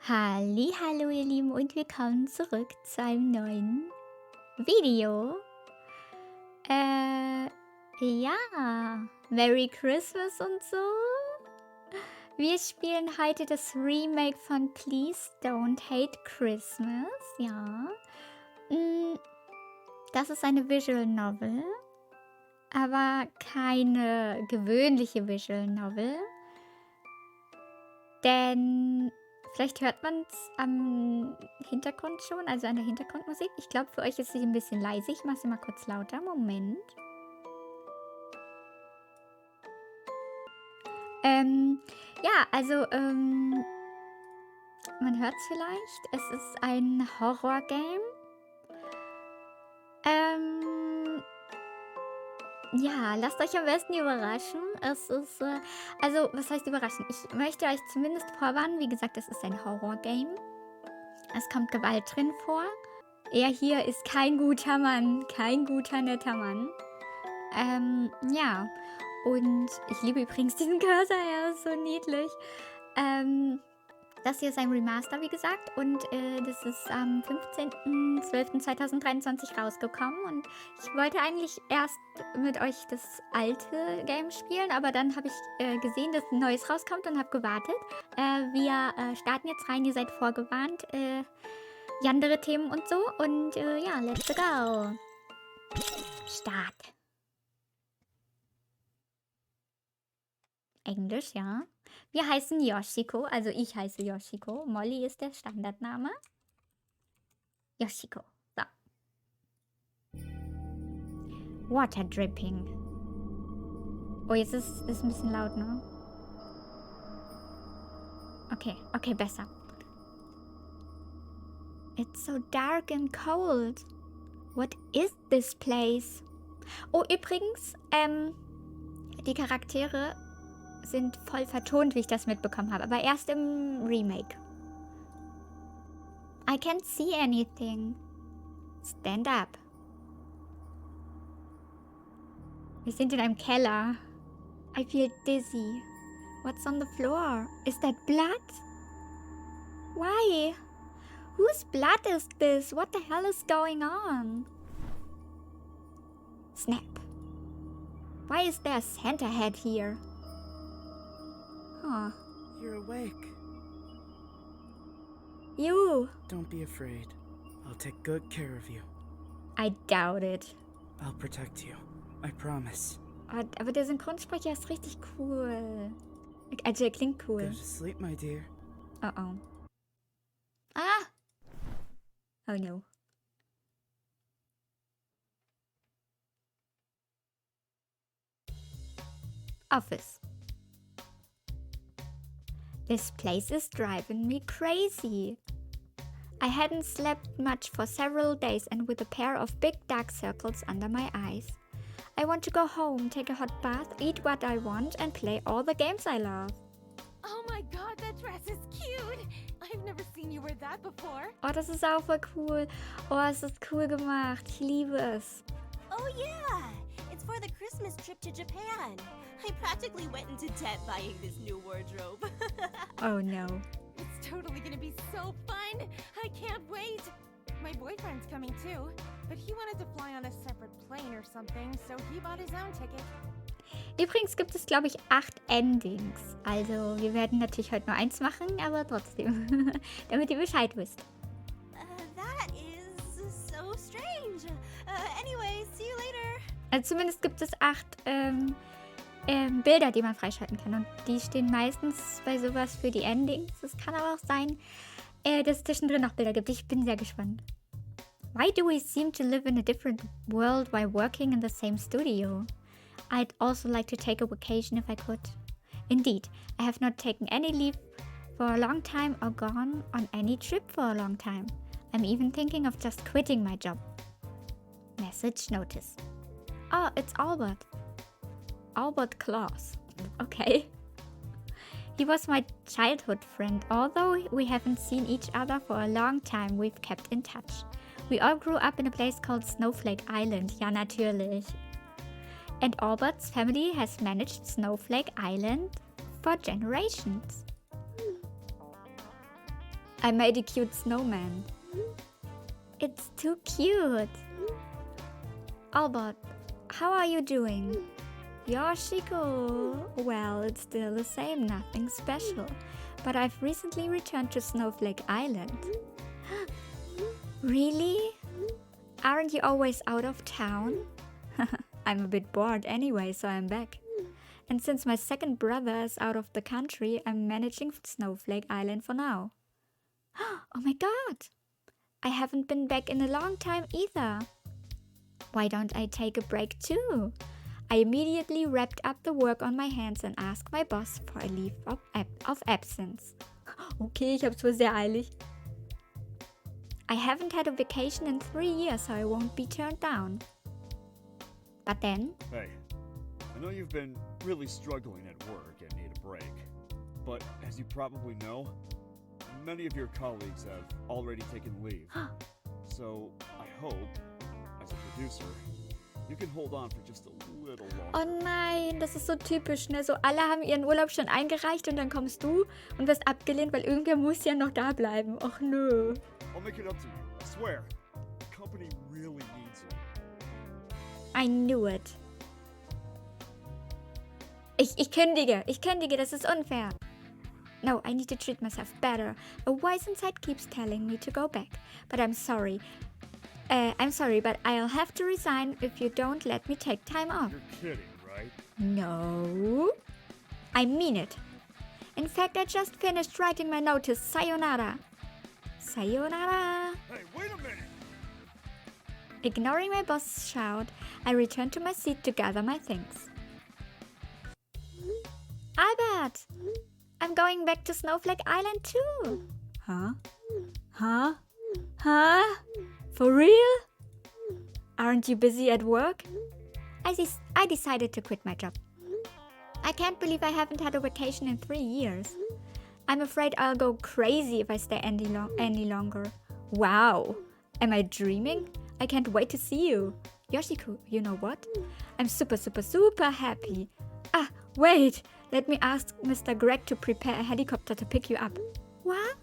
Hallo ihr Lieben und willkommen zurück zu einem neuen Video. Ja, Merry Christmas und so. Wir spielen heute das Remake von Please Don't Hate Christmas, ja. Das ist eine Visual Novel, aber keine gewöhnliche Visual Novel, denn vielleicht hört man es am Hintergrund schon, also an der Hintergrundmusik. Ich glaube, für euch ist sie ein bisschen leise. Ich mache sie mal kurz lauter. Moment. Ja, also, man hört es vielleicht. Es ist ein Horror-Game. Ja, lasst euch am besten überraschen. Es ist, also, was heißt überraschen? Ich möchte euch zumindest vorwarnen. Wie gesagt, es ist ein Horror-Game. Es kommt Gewalt drin vor. Er hier ist kein guter Mann, kein guter, netter Mann. Ja. Und ich liebe übrigens diesen Cursor, er ist so niedlich. Das hier ist ein Remaster, wie gesagt. Und das ist am 15.12.2023 rausgekommen. Und ich wollte eigentlich erst mit euch das alte Game spielen. Aber dann habe ich gesehen, dass ein neues rauskommt und habe gewartet. Wir starten jetzt rein, ihr seid vorgewarnt. Andere Themen und so. Und ja, let's go. Start. Englisch, ja. Wir heißen Yoshiko, also ich heiße Yoshiko. Molly ist der Standardname. Yoshiko. So. Water dripping. Oh, jetzt ist ein bisschen laut, ne? Okay, besser. It's so dark and cold. What is this place? Oh, übrigens, die Charaktere sind voll vertont, wie ich das mitbekommen habe, aber erst im Remake. I can't see anything. Stand up. Wir sind in einem Keller. I feel dizzy. What's on the floor? Is that blood? Why? Whose blood is this? What the hell is going on? Snap. Why is there a Santa head here? Huh. You're awake. You. Don't be afraid. I'll take good care of you. I doubt it. I'll protect you. I promise. Aber der Synchronsprecher ist richtig cool. Also er klingt cool. Go to sleep, my dear. Oh. Ah! Oh no. Office. This place is driving me crazy. I hadn't slept much for several days and with a pair of big dark circles under my eyes. I want to go home, take a hot bath, eat what I want and play all the games I love. Oh my god, that dress is cute! I've never seen you wear that before. Oh, das ist auch voll cool. Oh, es ist cool gemacht. Ich liebe es. Oh yeah! It's for the Christmas trip to Japan. I practically went into debt buying this new wardrobe. Oh no. It's totally gonna be so fun! I can't wait! My boyfriend's coming too, but he wanted to fly on a separate plane or something, so he bought his own ticket. Übrigens gibt es, glaube ich, 8 Endings. Also wir werden natürlich heute nur 1 machen, aber trotzdem. Damit ihr Bescheid wisst. That is so strange. Anyway, see you later. Also zumindest gibt es 8 Bilder, die man freischalten kann. Und die stehen meistens bei sowas für die Endings. Es kann aber auch sein, dass es zwischendrin noch Bilder gibt. Ich bin sehr gespannt. Why do we seem to live in a different world while working in the same studio? I'd also like to take a vacation if I could. Indeed, I have not taken any leave for a long time or gone on any trip for a long time. I'm even thinking of just quitting my job. Message notice. Oh, it's Albert. Albert Claus. Okay. He was my childhood friend. Although we haven't seen each other for a long time, we've kept in touch. We all grew up in a place called Snowflake Island. Ja, natürlich. And Albert's family has managed Snowflake Island for generations. I made a cute snowman. It's too cute. Albert, how are you doing? Yoshiko. Well, it's still the same, nothing special. But I've recently returned to Snowflake Island. Really? Aren't you always out of town? I'm a bit bored anyway, so I'm back. And since my second brother is out of the country, I'm managing Snowflake Island for now. Oh my god! I haven't been back in a long time either. Why don't I take a break too? I immediately wrapped up the work on my hands and asked my boss for a leave of absence. Okay, ich hab's wohl sehr eilig. I haven't had a vacation in 3 years, so I won't be turned down. But then... Hey, I know you've been really struggling at work and need a break. But as you probably know, many of your colleagues have already taken leave. So I hope, as a producer, you can hold on for just a little longer. Oh nein, das ist so typisch, ne? So alle haben ihren Urlaub schon eingereicht und dann kommst du und wirst abgelehnt, weil irgendwer muss ja noch da bleiben. Och nö. I'll make it up to you, I swear. The company really needs you. I knew it. Ich kündige, das ist unfair. No, I need to treat myself better. A voice inside keeps telling me to go back. But I'm sorry, but I'll have to resign if you don't let me take time off. You're kidding, right? No, I mean it. In fact, I just finished writing my notice. Sayonara. Sayonara. Hey, wait a minute! Ignoring my boss's shout, I returned to my seat to gather my things. Albert! I'm going back to Snowflake Island too. Huh? For real? Aren't you busy at work? I decided to quit my job. I can't believe I haven't had a vacation in 3 years. I'm afraid I'll go crazy if I stay any longer. Wow. Am I dreaming? I can't wait to see you. Yoshiko, you know what? I'm super happy. Ah, wait. Let me ask Mr. Greg to prepare a helicopter to pick you up. What?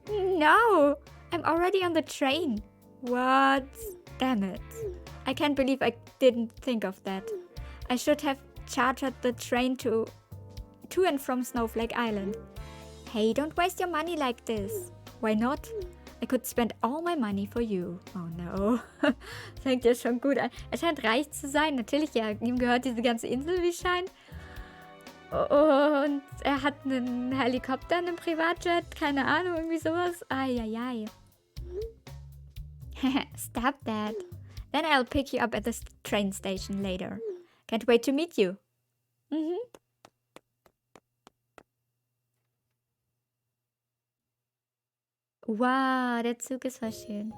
No. I'm already on the train. What? Damn it. I can't believe I didn't think of that. I should have chartered the train to and from Snowflake Island. Hey, don't waste your money like this. Why not? I could spend all my money for you. Oh no. Fängt ja schon gut an. Er scheint reich zu sein. Natürlich, ja, ihm gehört diese ganze Insel, wie scheint. Und er hat einen Helikopter, einen Privatjet, keine Ahnung, irgendwie sowas. Ai. Stop that. Then I'll pick you up at the train station later. Can't wait to meet you. Wow, der Zug ist voll schön.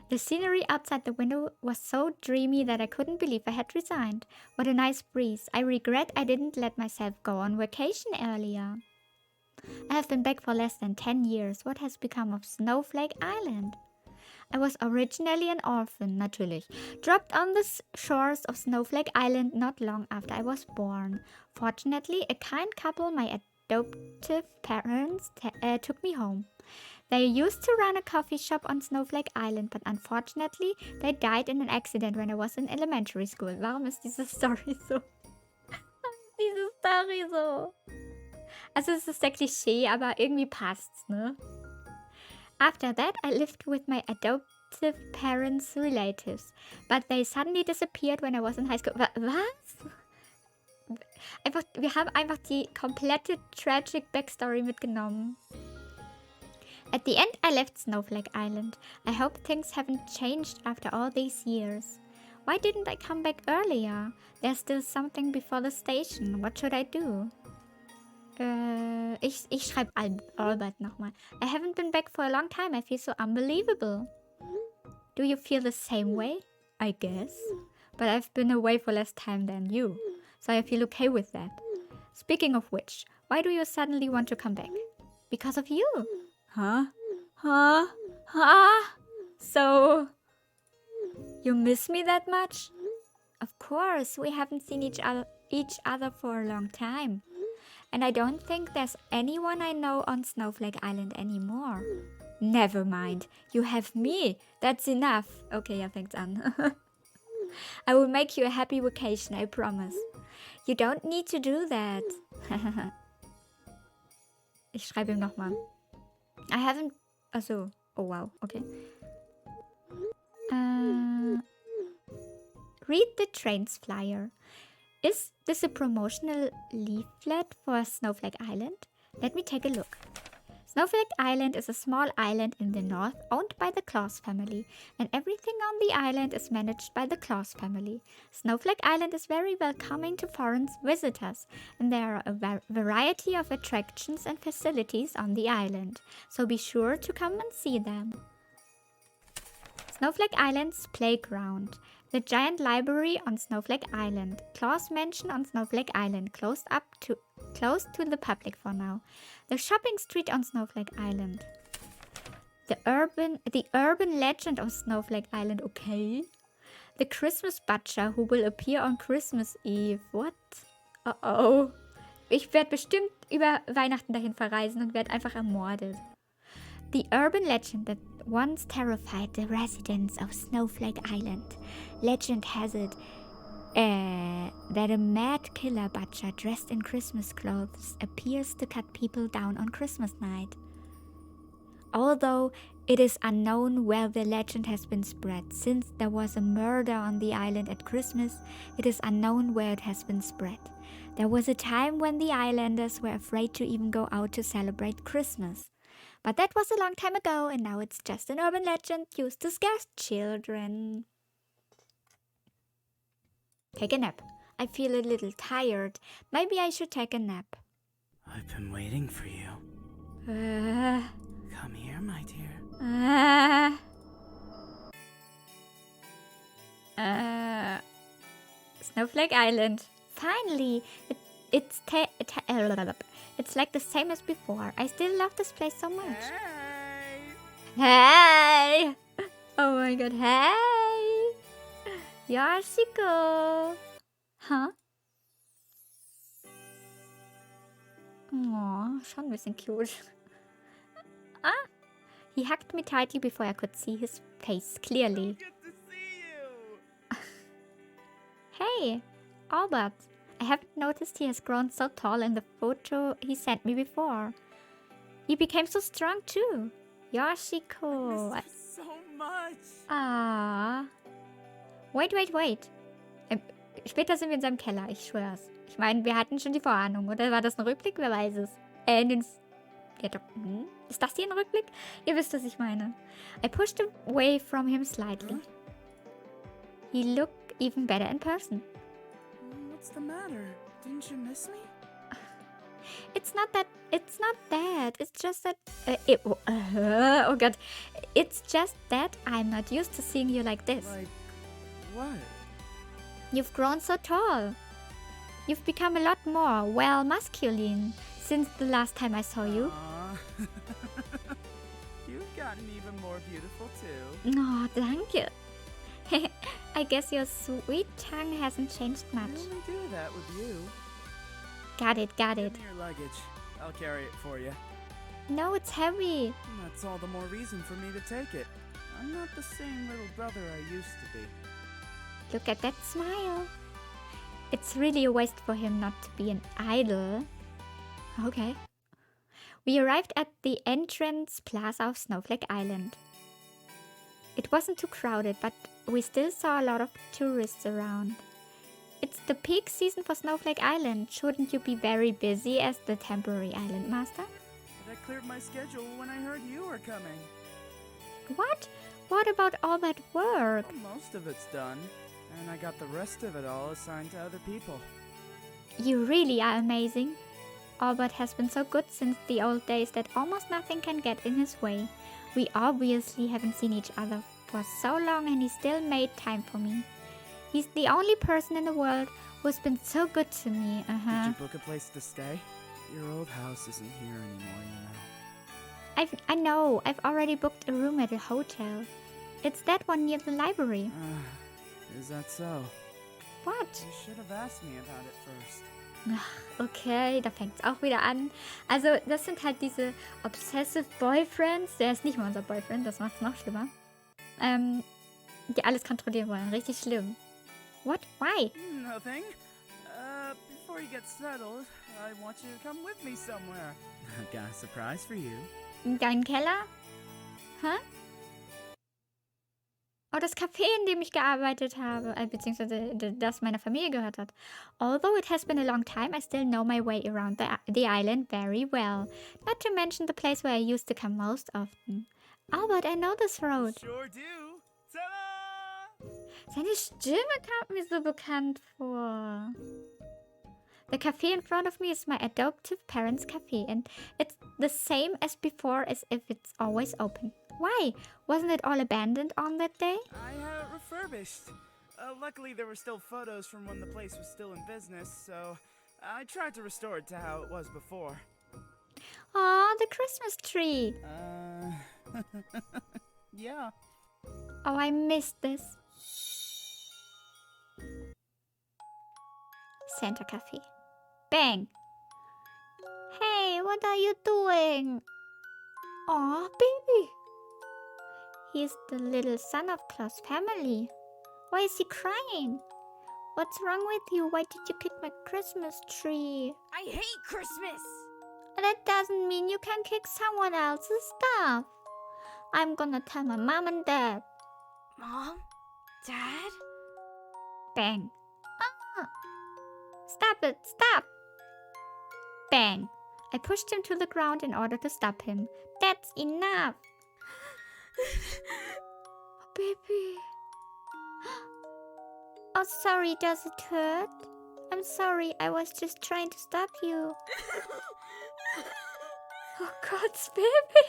The scenery outside the window was so dreamy that I couldn't believe I had resigned. What a nice breeze. I regret I didn't let myself go on vacation earlier. I have been back for less than 10 years. What has become of Snowflake Island? I was originally an orphan, natürlich. Dropped on the shores of Snowflake Island not long after I was born. Fortunately, a kind couple, my adoptive parents, took me home. They used to run a coffee shop on Snowflake Island, but unfortunately, they died in an accident when I was in elementary school. Warum ist diese Story so? Also es ist der Klischee, aber irgendwie passt's, ne? After that, I lived with my adoptive parents' relatives, but they suddenly disappeared when I was in high school. Was? Wir haben einfach die komplette tragic Backstory mitgenommen. At the end, I left Snowflake Island. I hope things haven't changed after all these years. Why didn't I come back earlier? There's still something before the station. What should I do? Ich schreibe Albert nochmal. I haven't been back for a long time. I feel so unbelievable. Do you feel the same way? I guess. But I've been away for less time than you. So I feel okay with that. Speaking of which, why do you suddenly want to come back? Because of you. Huh? So, you miss me that much? Of course, we haven't seen each other for a long time. And I don't think there's anyone I know on Snowflake Island anymore. Never mind. You have me. That's enough. Okay, ja, fängt's an. I will make you a happy vacation, I promise. You don't need to do that. Ich schreibe ihm nochmal. I haven't... Achso. Oh, wow. Okay. Read the train's flyer. Is this a promotional leaflet for Snowflake Island? Let me take a look. Snowflake Island is a small island in the north owned by the Claus family, and everything on the island is managed by the Claus family. Snowflake Island is very welcoming to foreign visitors, and there are a variety of attractions and facilities on the island, so be sure to come and see them. Snowflake Island's playground. The giant library on Snowflake Island. Claus Mansion on Snowflake Island, closed to the public for now. The shopping street on Snowflake Island. The urban legend of Snowflake Island, okay. The Christmas butcher who will appear on Christmas Eve. What? Oh. Ich werde bestimmt über Weihnachten dahin verreisen und werde einfach ermordet. The urban legend that once terrified the residents of Snowflake Island. Legend has it that a mad killer butcher dressed in Christmas clothes appears to cut people down on Christmas night. Although it is unknown where the legend has been spread, since there was a murder on the island at Christmas, it is unknown where it has been spread. There was a time when the islanders were afraid to even go out to celebrate Christmas. But that was a long time ago, and now it's just an urban legend used to scare children. Take a nap. I feel a little tired. Maybe I should take a nap. I've been waiting for you. Come here, my dear. Snowflake Island. Finally! It's like the same as before. I still love this place so much. Hey! Oh my god, hey! Yoshiko! Huh? Oh, schon ein bisschen cute. Ah! He hugged me tightly before I could see his face clearly. Good to see you. Hey, Albert. I haven't noticed he has grown so tall in the photo he sent me before. He became so strong too. Yoshiko. I missed you so much. Ah. Wait. Später sind wir in seinem Keller, ich schwör's. Ich meine, wir hatten schon die Vorahnung, oder war das ein Rückblick? Wer weiß es. Ja, doch. Ist das hier ein Rückblick? Ihr wisst, was ich meine. I pushed away from him slightly. He looked even better in person. What's the matter? Didn't you miss me? It's not that. It's just that. Oh god. It's just that I'm not used to seeing you like this. Like, what? You've grown so tall. You've become a lot more, well, masculine since the last time I saw you. Aw. You've gotten even more beautiful too. Oh, danke. I guess your sweet tongue hasn't changed I much. only do that with you. Got it. Give me your luggage. I'll carry it for you. No, it's heavy. That's all the more reason for me to take it. I'm not the same little brother I used to be. Look at that smile. It's really a waste for him not to be an idol. Okay. We arrived at the entrance plaza of Snowflake Island. It wasn't too crowded, but we still saw a lot of tourists around. It's the peak season for Snowflake Island. Shouldn't you be very busy as the temporary island master? But I cleared my schedule when I heard you were coming. What? What about all that work? Well, most of it's done, and I got the rest of it all assigned to other people. You really are amazing. Albert has been so good since the old days that almost nothing can get in his way. We obviously haven't seen each other for so long, and he still made time for me. He's the only person in the world who's been so good to me. Did you book a place to stay? Your old house isn't here anymore, you know. I know. I've already booked a room at a hotel. It's that one near the library. Is that so? What? You should have asked me about it first. Ach, okay, da fängt es auch wieder an. Also, das sind halt diese Obsessive Boyfriends. Der ist nicht mal unser Boyfriend, das macht es noch schlimmer. Die alles kontrollieren wollen. Richtig schlimm. What? Why? Nothing. Before you get settled, I want you to come with me somewhere. I've got a surprise for you. In deinen Keller? Hä? Oh, das Café, in dem ich gearbeitet habe, beziehungsweise das meiner Familie gehört hat. Although it has been a long time, I still know my way around the island very well. Not to mention the place where I used to come most often. Albert, I know this road. Sure do. Ta-da! Seine Stimme kam mir so bekannt vor. The cafe in front of me is my adoptive parents' cafe, and it's the same as before, as if it's always open. Why? Wasn't it all abandoned on that day? I had it refurbished. Luckily, there were still photos from when the place was still in business, so I tried to restore it to how it was before. Aw, the Christmas tree. Yeah. Oh, I missed this. Santa Cafe. Bang. Hey, what are you doing? Aw, baby. He's the little son of Klaus' family. Why is he crying? What's wrong with you? Why did you kick my Christmas tree? I hate Christmas! That doesn't mean you can kick someone else's stuff. I'm gonna tell my mom and dad. Mom? Dad? Bang. Ah. Stop it, stop. Bang. I pushed him to the ground in order to stop him. That's enough. Oh, baby. Oh, sorry, does it hurt? I'm sorry, I was just trying to stop you. Oh, God, baby.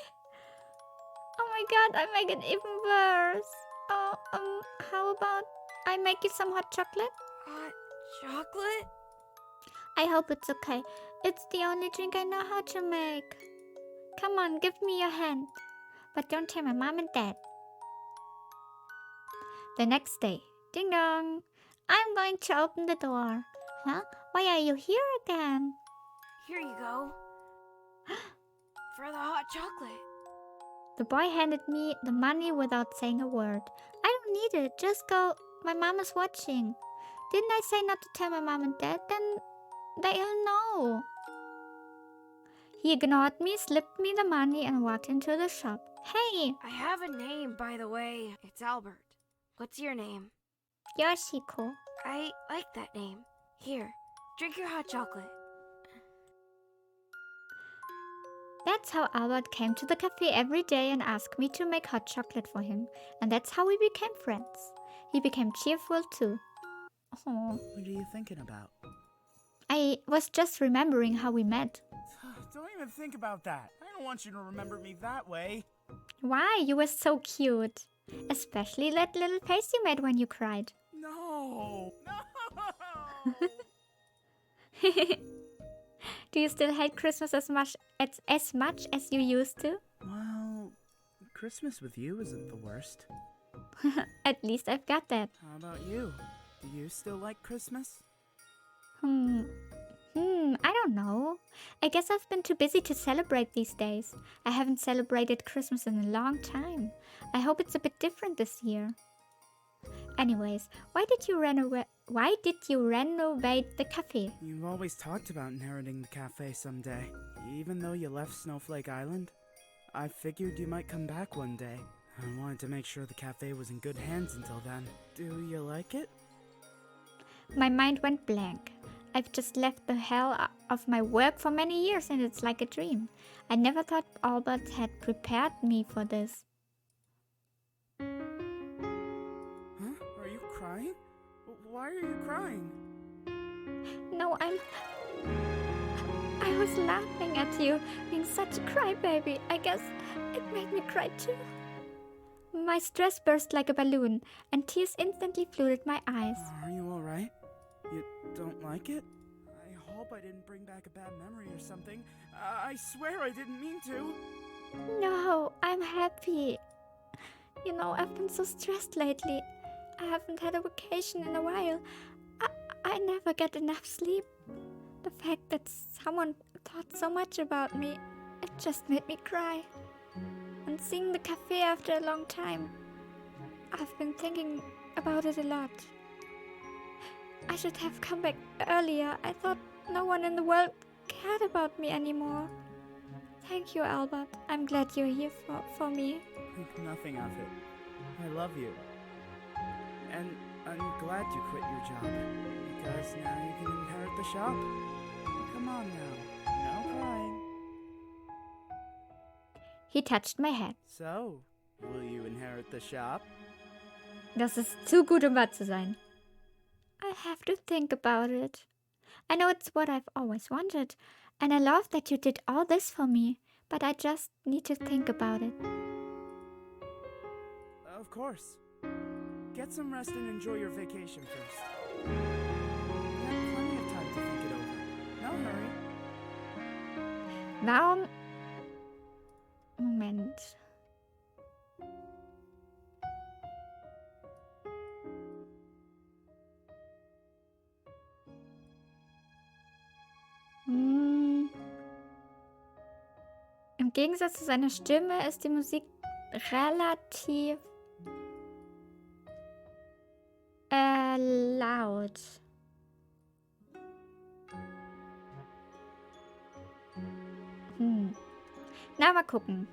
Oh my God, I make it even worse. Oh, how about I make you some hot chocolate? Hot chocolate? I hope it's okay. It's the only drink I know how to make. Come on, give me your hand. But don't tell my mom and dad. The next day. Ding dong. I'm going to open the door. Huh? Why are you here again? Here you go. For the hot chocolate. The boy handed me the money without saying a word. I don't need it. Just go. My mom is watching. Didn't I say not to tell my mom and dad? Then they'll know. He ignored me, slipped me the money, and walked into the shop. Hey, I have a name, by the way. It's Albert. What's your name? Yoshiko. I like that name. Here, drink your hot chocolate. That's how Albert came to the cafe every day and asked me to make hot chocolate for him. And that's how we became friends. He became cheerful too. Oh, What are you thinking about? I was just remembering how we met. Don't even think about that. I don't want you to remember me that way. Why? You were so cute. Especially that little face you made when you cried. No. Do you still hate Christmas as much as you used to? Well, Christmas with you isn't the worst. At least I've got that. How about you? Do you still like Christmas? I don't know. I guess I've been too busy to celebrate these days. I haven't celebrated Christmas in a long time. I hope it's a bit different this year. Anyways, why did you renovate the cafe? You've always talked about inheriting the cafe someday. Even though you left Snowflake Island, I figured you might come back one day. I wanted to make sure the cafe was in good hands until then. Do you like it? My mind went blank. I've just left the hell of my work for many years and it's like a dream. I never thought Albert had prepared me for this. Huh? Are you crying? Why are you crying? No, I was laughing at you being such a crybaby. I guess it made me cry too. My stress burst like a balloon and tears instantly flooded my eyes. Are you alright? You don't like it? I hope I didn't bring back a bad memory or something. I swear I didn't mean to. No, I'm happy. You know, I've been so stressed lately. I haven't had a vacation in a while. I never get enough sleep. The fact that someone thought so much about me, it just made me cry. And seeing the cafe after a long time, I've been thinking about it a lot. I should have come back earlier. I thought no one in the world cared about me anymore. Thank you, Albert. I'm glad you're here for me. Think nothing of it. I love you. And I'm glad you quit your job. Because now you can inherit the shop. Come on now. No crying. He touched my head. So, will you inherit the shop? Das ist zu gut, um wahr zu sein. I have to think about it. I know it's what I've always wanted, and I love that you did all this for me, but I just need to think about it. Of course. Get some rest and enjoy your vacation first. You have plenty of time to think it over. No hurry. Warum? Moment. Im Gegensatz zu seiner Stimme ist die Musik relativ laut. Na, mal gucken.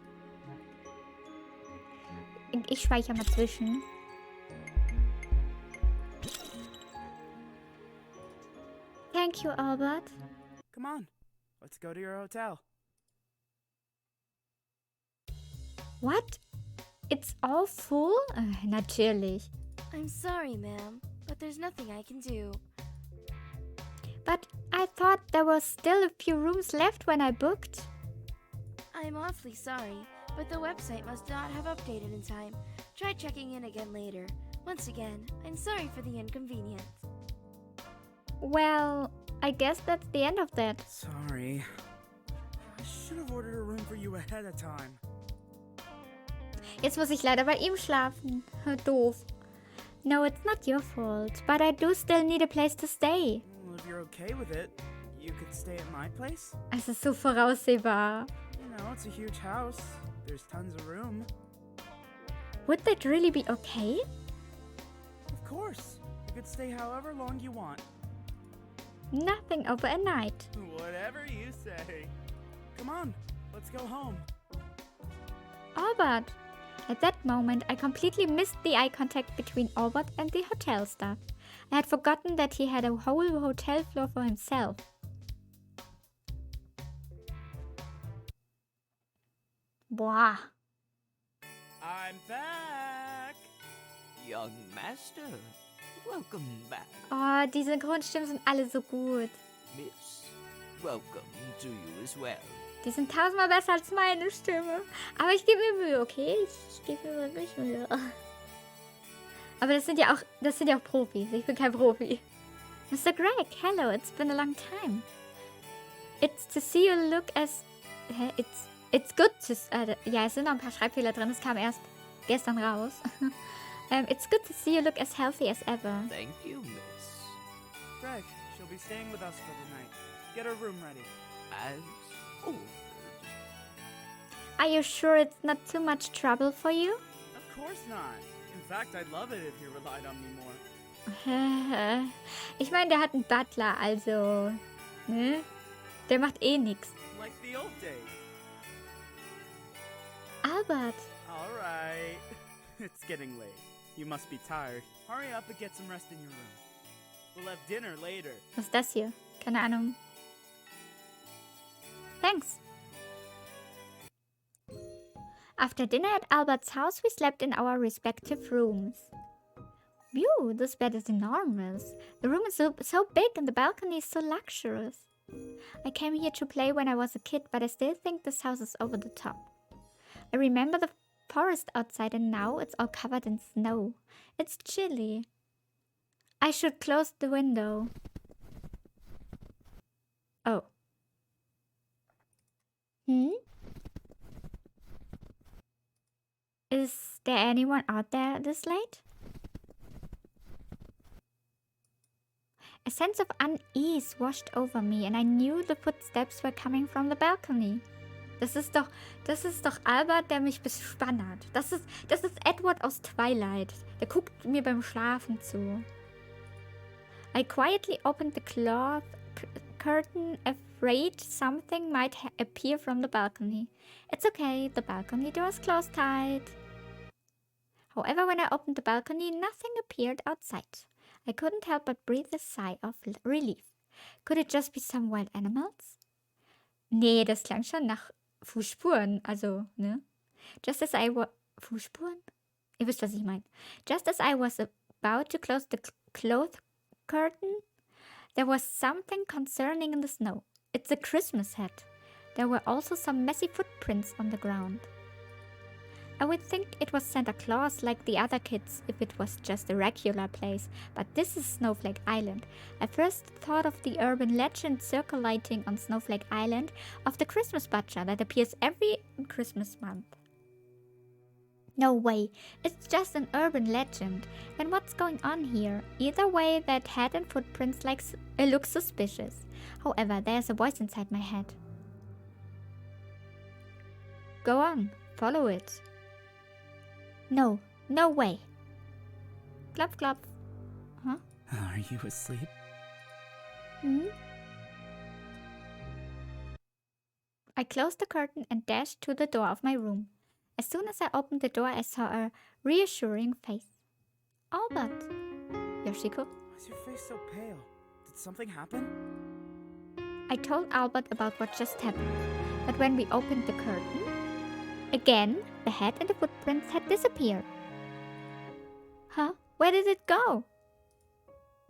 Ich speichere mal zwischen. Thank you, Albert. Come on. Let's go to your hotel. What? It's all full? Natürlich. I'm sorry, ma'am, but there's nothing I can do. But I thought there was still a few rooms left when I booked. I'm awfully sorry, but the website must not have updated in time. Try checking in again later. Once again, I'm sorry for the inconvenience. Well, I guess that's the end of that. Sorry. I should have ordered a room for you ahead of time. Jetzt muss ich leider bei ihm schlafen. Doof. No, it's not your fault, but I do still need a place to stay. Well, if you're okay with it, you could stay at my place. Es ist so voraussehbar. You know, it's a huge house. There's tons of room. Would that really be okay? Of course. You could stay however long you want. Nothing over a night. Whatever you say. Come on, let's go home. Albert! At that moment, I completely missed the eye contact between Albert and the hotel staff. I had forgotten that he had a whole hotel floor for himself. Boah. I'm back. Young master, welcome back. Oh, die Synchronstimmen sind alle so gut. Miss, welcome to you as well. Die sind tausendmal besser als meine Stimme. Aber ich gebe mir Mühe, okay? Ich gebe mir wirklich Mühe. Aber das sind ja auch Profis. Ich bin kein Profi. Mr. Greg, hello, it's been a long time. It's to see you look as... It's good to... ja, es sind noch ein paar Schreibfehler drin. Es kam erst gestern raus. It's good to see you look as healthy as ever. Thank you, miss. Greg, she'll be staying with us for the night. Get her room ready. As ordered. Are you sure it's not too much trouble for you? Of course not. In fact, I'd love it if you relied on me more. Ich meine, der hat einen Butler, also... Ne? Der macht eh nix. Like the old days. Albert. All right. It's getting late. You must be tired. Hurry up and get some rest in your room. We'll have dinner later. Was ist das hier? Keine Ahnung. Thanks. After dinner at Albert's house, we slept in our respective rooms. Phew, this bed is enormous. The room is so big and the balcony is so luxurious. I came here to play when I was a kid, but I still think this house is over the top. I remember the forest outside and now it's all covered in snow. It's chilly. I should close the window. Oh. Is there anyone out there this late? A sense of unease washed over me and I knew the footsteps were coming from the balcony. Das ist doch Albert, der mich bespannert. Das ist Edward aus Twilight. Der guckt mir beim Schlafen zu. I quietly opened the cloth curtain, afraid something might appear from the balcony. It's okay, the balcony door is closed tight. However, when I opened the balcony, nothing appeared outside. I couldn't help but breathe a sigh of relief. Could it just be some wild animals? Nee, das klang schon nach Fußspuren, also, ne? Just as I was... Fußspuren? Ihr wisst, was ich meine. Just as I was about to close the cloth curtain, there was something concerning in the snow. It's a Christmas hat. There were also some messy footprints on the ground. I would think it was Santa Claus like the other kids if it was just a regular place, but this is Snowflake Island. I first thought of the urban legend circulating on Snowflake Island of the Christmas butcher that appears every Christmas month. No way, it's just an urban legend. Then what's going on here? Either way, that hat and footprints look suspicious. However, there's a voice inside my head. Go on, follow it. No, no way. Klopf, klopf. Huh? Are you asleep? I closed the curtain and dashed to the door of my room. As soon as I opened the door, I saw a reassuring face. Albert. Yoshiko? Why is your face so pale? Did something happen? I told Albert about what just happened, but when we opened the curtain, again, the hat and the footprints had disappeared. Huh? Where did it go?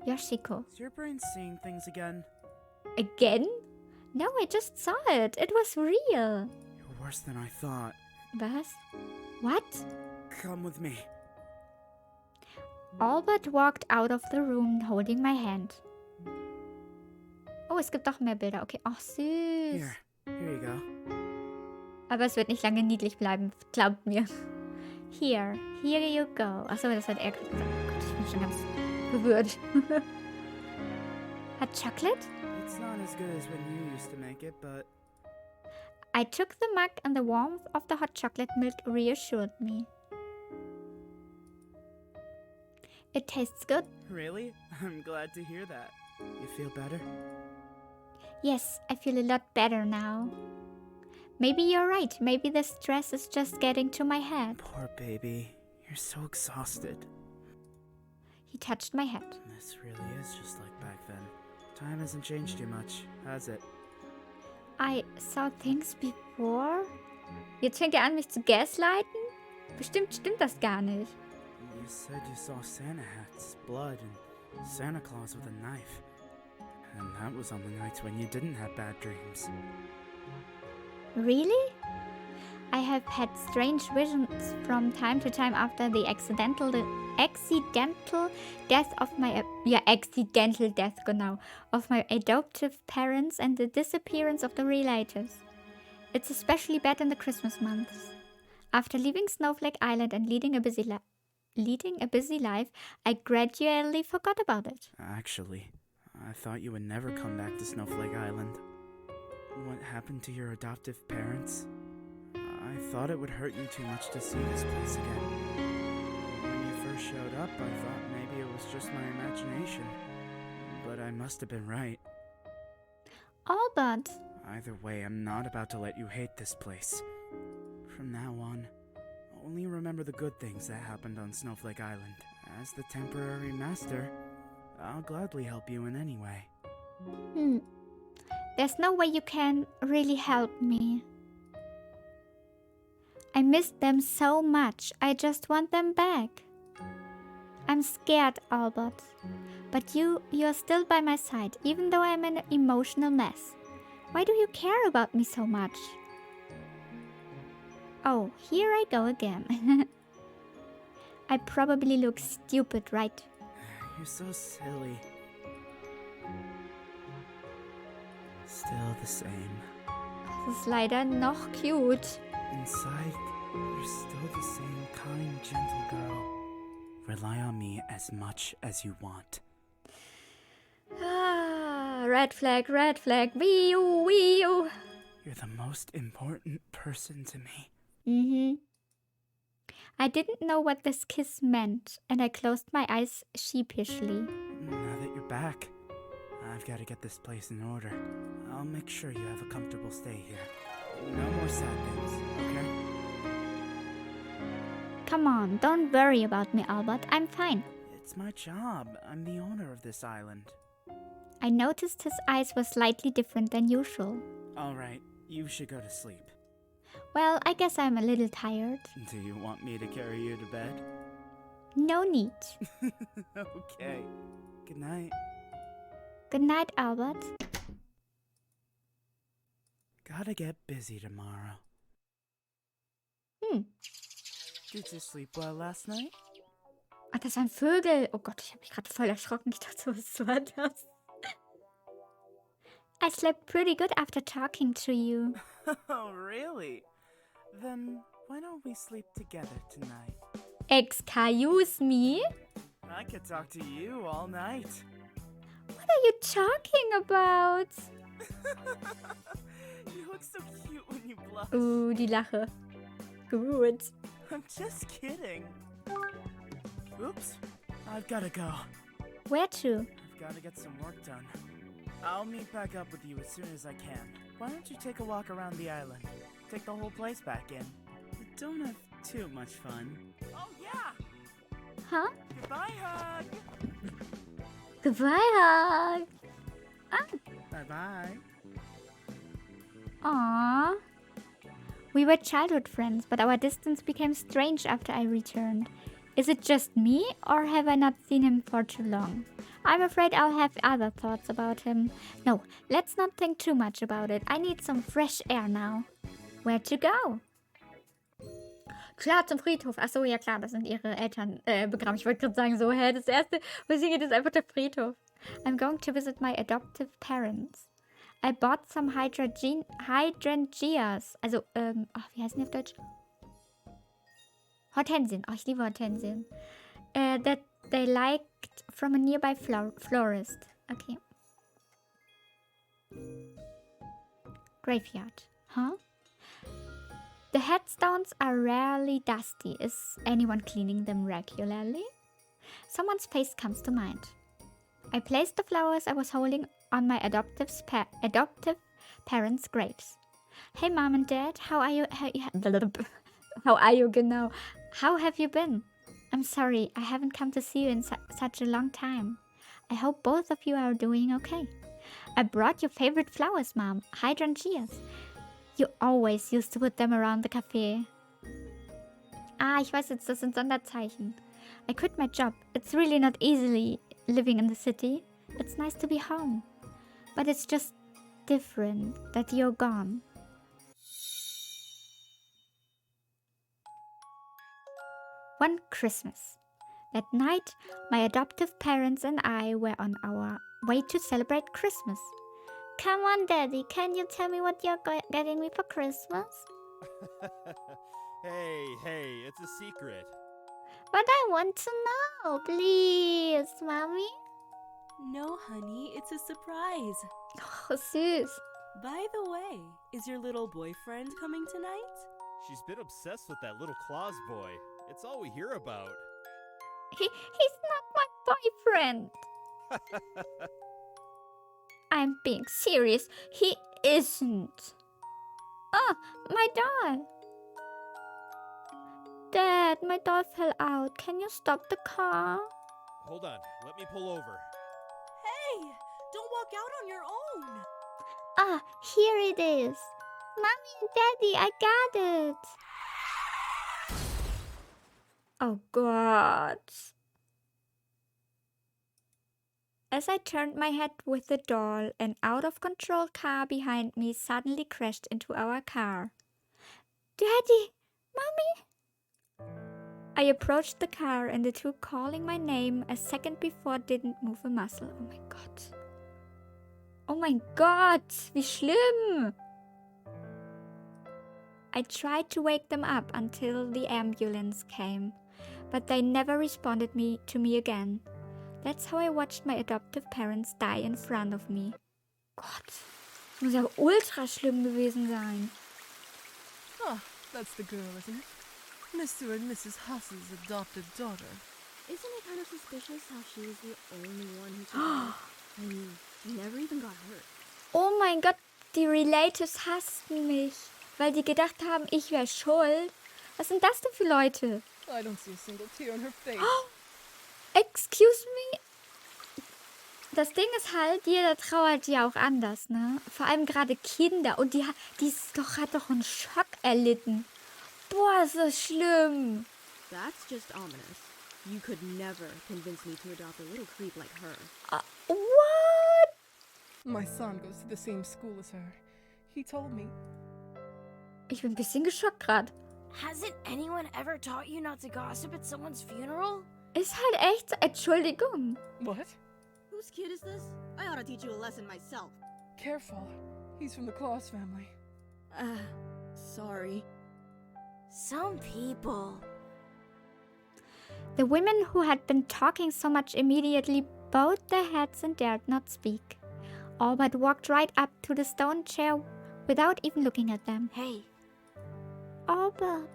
Yoshiko. Is your brain seeing things again? Again? No, I just saw it. It was real. You're worse than I thought. Was? What? Come with me. Albert walked out of the room holding my hand. Oh, es gibt doch mehr Bilder. Okay, ach süß. Here you go. Aber es wird nicht lange niedlich bleiben, glaubt mir. Here you go. Achso, das hat er gesagt. Oh Gott, ich bin schon ganz verwirrt. Hot chocolate? It's not as good as when you used to make it, but... I took the mug and the warmth of the hot chocolate milk reassured me. It tastes good. Really? I'm glad to hear that. You feel better? Yes, I feel a lot better now. Maybe you're right. Maybe the stress is just getting to my head. Poor baby. You're so exhausted. He touched my head. This really is just like back then. Time hasn't changed too much, has it? I saw things before? Jetzt fängt er an, mich zu gaslighten? Bestimmt stimmt das gar nicht. You said you saw Santa hats, blood, and Santa Claus with a knife. And that was on the nights when you didn't have bad dreams. Really? I have had strange visions from time to time after the accidental death of my of my adoptive parents and the disappearance of the relatives. It's especially bad in the Christmas months. After leaving Snowflake Island and leading a busy life, I gradually forgot about it. Actually, I thought you would never come back to Snowflake Island. What happened to your adoptive parents? I thought it would hurt you too much to see this place again. When you first showed up, I thought maybe it was just my imagination. But I must have been right. Albert! Either way, I'm not about to let you hate this place. From now on, only remember the good things that happened on Snowflake Island. As the temporary master, I'll gladly help you in any way. There's no way you can really help me. I missed them so much. I just want them back. I'm scared, Albert. But you're still by my side, even though I'm an emotional mess. Why do you care about me so much? Oh, here I go again. I probably look stupid, right? You're so silly. Still the same. Das ist leider noch cute. Inside, you're still the same kind, gentle girl. Rely on me as much as you want. Red flag, wee you. You're the most important person to me. I didn't know what this kiss meant, and I closed my eyes sheepishly. Now that you're back, I've got to get this place in order. I'll make sure you have a comfortable stay here. No more sad things, okay? Come on, don't worry about me, Albert. I'm fine. It's my job. I'm the owner of this island. I noticed his eyes were slightly different than usual. All right, you should go to sleep. Well, I guess I'm a little tired. Do you want me to carry you to bed? No need. Okay. Good night. Good night, Albert. Gotta get busy tomorrow. Did you sleep well last night? Ach, das waren Vögel. Oh Gott, ich habe mich gerade voll erschrocken. Ich dachte, was war das? I slept pretty good after talking to you. Oh, really? Then why don't we sleep together tonight? Excuse me? I could talk to you all night. What are you talking about? You look so cute when you blush. Die Lache. Gut. I'm just kidding. Oops. I've gotta go. Where to? I've gotta get some work done. I'll meet back up with you as soon as I can. Why don't you take a walk around the island? Take the whole place back in. Don't have too much fun. Oh, yeah! Huh? Goodbye, hug! Goodbye, hug. Bye-bye. Aww. We were childhood friends, but our distance became strange after I returned. Is it just me, or have I not seen him for too long? I'm afraid I'll have other thoughts about him. No, let's not think too much about it. I need some fresh air now. Where to go? Klar, zum Friedhof. Achso, ja klar, das sind ihre Eltern begraben. Ich wollte gerade sagen, so, das erste, was ich geht, ist einfach der Friedhof. I'm going to visit my adoptive parents. I bought some hydrangeas. Also, wie heißen die auf Deutsch? Hortensien. Oh, ich liebe Hortensien. That they liked from a nearby florist. Okay. Graveyard. Huh? The headstones are rarely dusty. Is anyone cleaning them regularly? Someone's face comes to mind. I placed the flowers I was holding on my adoptive parents' graves. Hey, Mom and Dad, how are you? How are you genau? How have you been? I'm sorry, I haven't come to see you in such a long time. I hope both of you are doing okay. I brought your favorite flowers, Mom, hydrangeas. You always used to put them around the cafe. Ah, ich weiß jetzt, das sind Sonderzeichen. I quit my job. It's really not easy living in the city. It's nice to be home. But it's just different that you're gone. One Christmas. That night, my adoptive parents and I were on our way to celebrate Christmas. Come on, Daddy, can you tell me what you're getting me for Christmas? Hey, it's a secret. But I want to know, please, Mommy. No, honey, it's a surprise. Oh, süß. By the way, is your little boyfriend coming tonight? She's been obsessed with that little Claus boy. It's all we hear about. He's not my boyfriend. I'm being serious. He isn't. Oh, my doll. Dad, my doll fell out. Can you stop the car? Hold on, let me pull over. Hey, don't walk out on your own. Ah, here it is. Mommy and Daddy, I got it. Oh, God. As I turned my head with the doll, an out-of-control car behind me suddenly crashed into our car. Daddy! Mommy! I approached the car and the two calling my name a second before didn't move a muscle. Oh my God. Oh my God! Wie schlimm! I tried to wake them up until the ambulance came, but they never responded to me again. That's how I watched my adoptive parents die in front of me. Gott, das muss ja ultra schlimm gewesen sein. Ah, that's the girl, isn't it? Mr. and Mrs. Huss's adopted daughter. Isn't it kind of suspicious how she was the only one who survived? I mean, she never even got hurt. Oh mein Gott, die Relatives hassten mich, weil die gedacht haben, ich wäre schuld. Was sind das denn für Leute? I don't see a single tear on her face. Excuse me? Das Ding ist halt, jeder trauert ja auch anders, ne? Vor allem gerade Kinder. Und die hat doch einen Schock erlitten. Boah, ist das schlimm. That's just ominous. You could never convince me to adopt a little creep like her. What? My son goes to the same school as her. He told me. Ich bin ein bisschen geschockt gerade. Hasn't anyone ever taught you not to gossip at someone's funeral? Ist halt echt so, Entschuldigung. What? Whose kid is this? I ought to teach you a lesson myself. Careful. He's from the Claus family. Sorry. Some people. The women who had been talking so much immediately bowed their heads and dared not speak. Albert walked right up to the stone chair without even looking at them. Hey. Albert.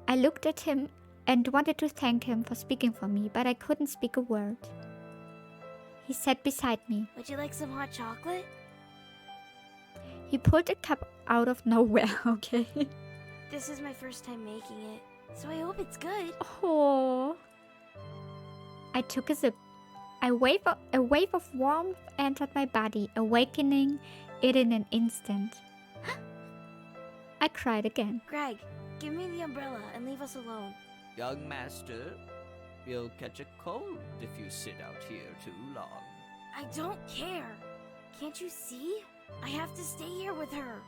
I looked at him and wanted to thank him for speaking for me, but I couldn't speak a word. He sat beside me. Would you like some hot chocolate? He pulled a cup out of nowhere, okay? This is my first time making it, so I hope it's good. Oh. I took a sip. A wave of warmth entered my body, awakening it in an instant. I cried again. Greg, give me the umbrella and leave us alone. Young master, you'll catch a cold if you sit out here too long. I don't care. Can't you see? I have to stay here with her.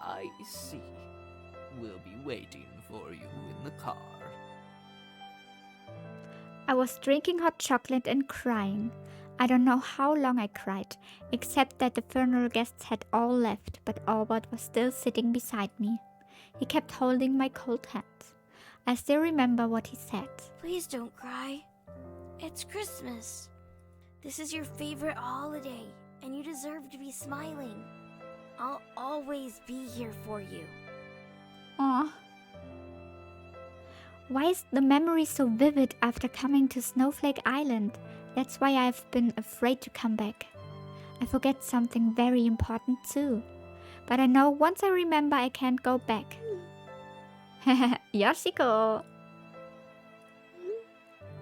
I see. We'll be waiting for you in the car. I was drinking hot chocolate and crying. I don't know how long I cried, except that the funeral guests had all left, but Albert was still sitting beside me. He kept holding my cold hand. I still remember what he said. Please don't cry. It's Christmas. This is your favorite holiday, and you deserve to be smiling. I'll always be here for you. Aw. Why is the memory so vivid after coming to Snowflake Island? That's why I've been afraid to come back. I forget something very important too. But I know once I remember I can't go back. Yoshiko!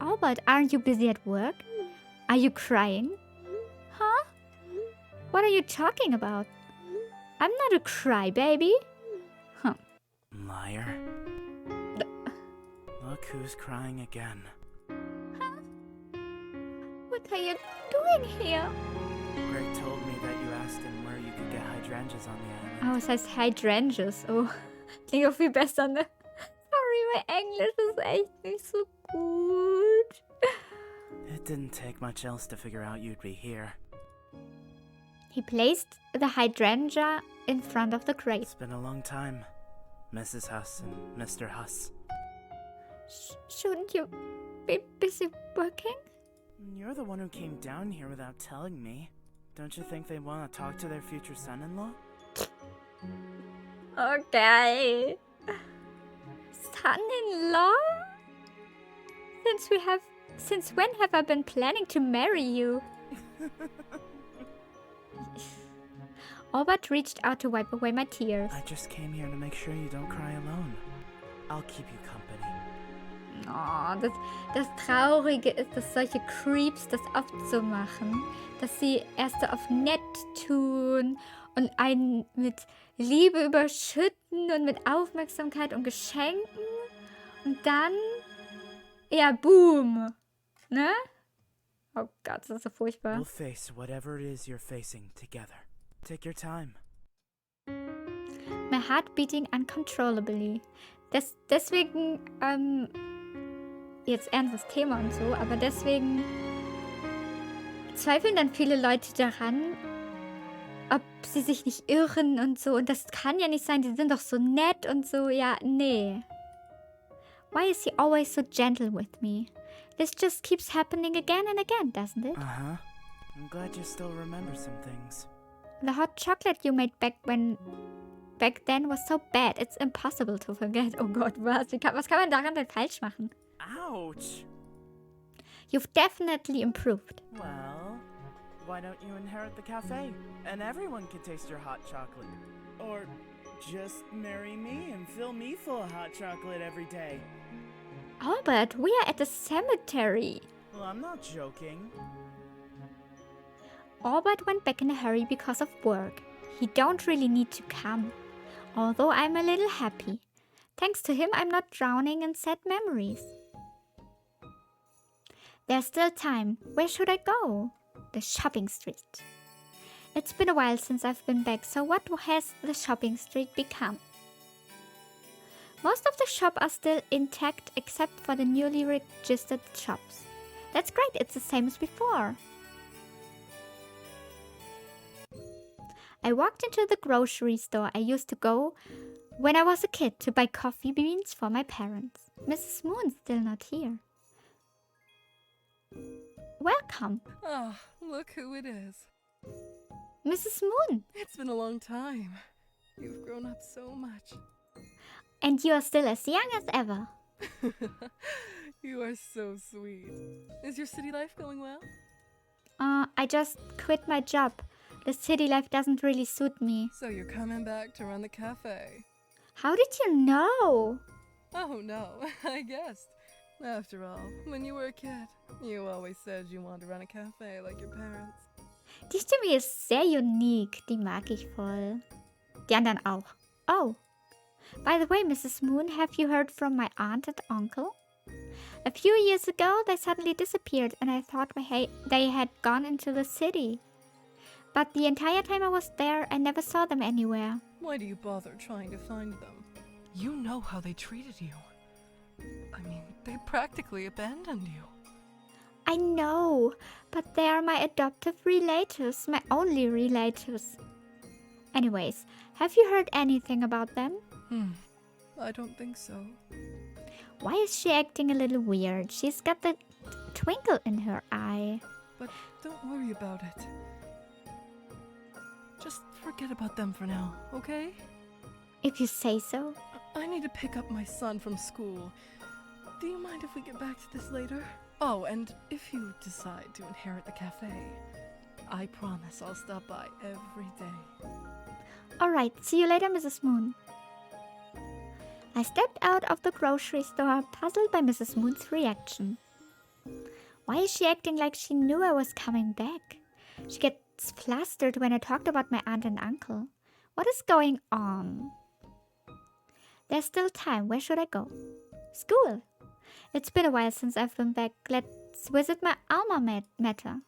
Albert, aren't you busy at work? Are you crying? Huh? What are you talking about? I'm not a crybaby. Huh. Liar. Look who's crying again. Huh? What are you doing here? Greg told me that you asked him where you could get hydrangeas on the island. Oh, es heißt Hydrangeas. Oh, klingt auch viel besser, ne? Sorry, mein Englisch ist echt nicht so gut. It didn't take much else to figure out you'd be here. He placed the hydrangea in front of the grate. It's been a long time, Mrs. Huss and Mr. Huss. Shouldn't you be busy working? You're the one who came down here without telling me. Don't you think they want to talk to their future son-in-law? Okay. Son-in-law? Since when have I been planning to marry you? Albert reached out to wipe away my tears. I just came here to make sure you don't cry alone. I'll keep you company. Oh, das Traurige ist, dass solche Creeps das oft so machen. Dass sie erst so auf nett tun und einen mit Liebe überschütten und mit Aufmerksamkeit und Geschenken. Und dann, ja, boom. Ne? Oh Gott, das ist so furchtbar. We'll face whatever it is you're facing together. Take your time. My heart beating uncontrollably. Deswegen, jetzt ernstes Thema und so, aber deswegen zweifeln dann viele Leute daran, ob sie sich nicht irren und so. Und das kann ja nicht sein, die sind doch so nett und so. Ja, nee. Why is he always so gentle with me? This just keeps happening again and again, doesn't it? Uh-huh. I'm glad you still remember some things. The hot chocolate you made back then was so bad, it's impossible to forget. Oh Gott, was kann man daran denn falsch machen? Ouch! You've definitely improved. Well, why don't you inherit the cafe? And everyone can taste your hot chocolate. Or just marry me and fill me full of hot chocolate every day. Albert, we are at the cemetery. Well, I'm not joking. Albert went back in a hurry because of work. He don't really need to come. Although I'm a little happy. Thanks to him, I'm not drowning in sad memories. There's still time. Where should I go? The shopping street. It's been a while since I've been back, so what has the shopping street become? Most of the shops are still intact except for the newly registered shops. That's great, it's the same as before. I walked into the grocery store I used to go when I was a kid to buy coffee beans for my parents. Mrs. Moon's still not here. Welcome, Ah, look who it is. Mrs. Moon. It's been a long time. You've grown up so much. And you are still as young as ever. You are so sweet. Is your city life going well? I just quit my job. The city life doesn't really suit me. So you're coming back to run the cafe. How did you know? Oh no, I guessed. After all, when you were a kid, you always said you wanted to run a cafe like your parents. Die Stimme ist sehr unique. Die mag ich voll. Die anderen auch. Oh. By the way, Mrs. Moon, have you heard from my aunt and uncle? A few years ago, they suddenly disappeared and I thought they had gone into the city. But the entire time I was there, I never saw them anywhere. Why do you bother trying to find them? You know how they treated you. I mean, they practically abandoned you. I know, but they are my adoptive relatives, my only relatives. Anyways, have you heard anything about them? I don't think so. Why is she acting a little weird? She's got the twinkle in her eye. But don't worry about it. Just forget about them for now, okay? If you say so. I need to pick up my son from school. Do you mind if we get back to this later? Oh, and if you decide to inherit the cafe, I promise I'll stop by every day. Alright, see you later, Mrs. Moon. I stepped out of the grocery store, puzzled by Mrs. Moon's reaction. Why is she acting like she knew I was coming back? She gets flustered when I talked about my aunt and uncle. What is going on? There's still time. Where should I go? School. It's been a while since I've been back. Let's visit my alma mater.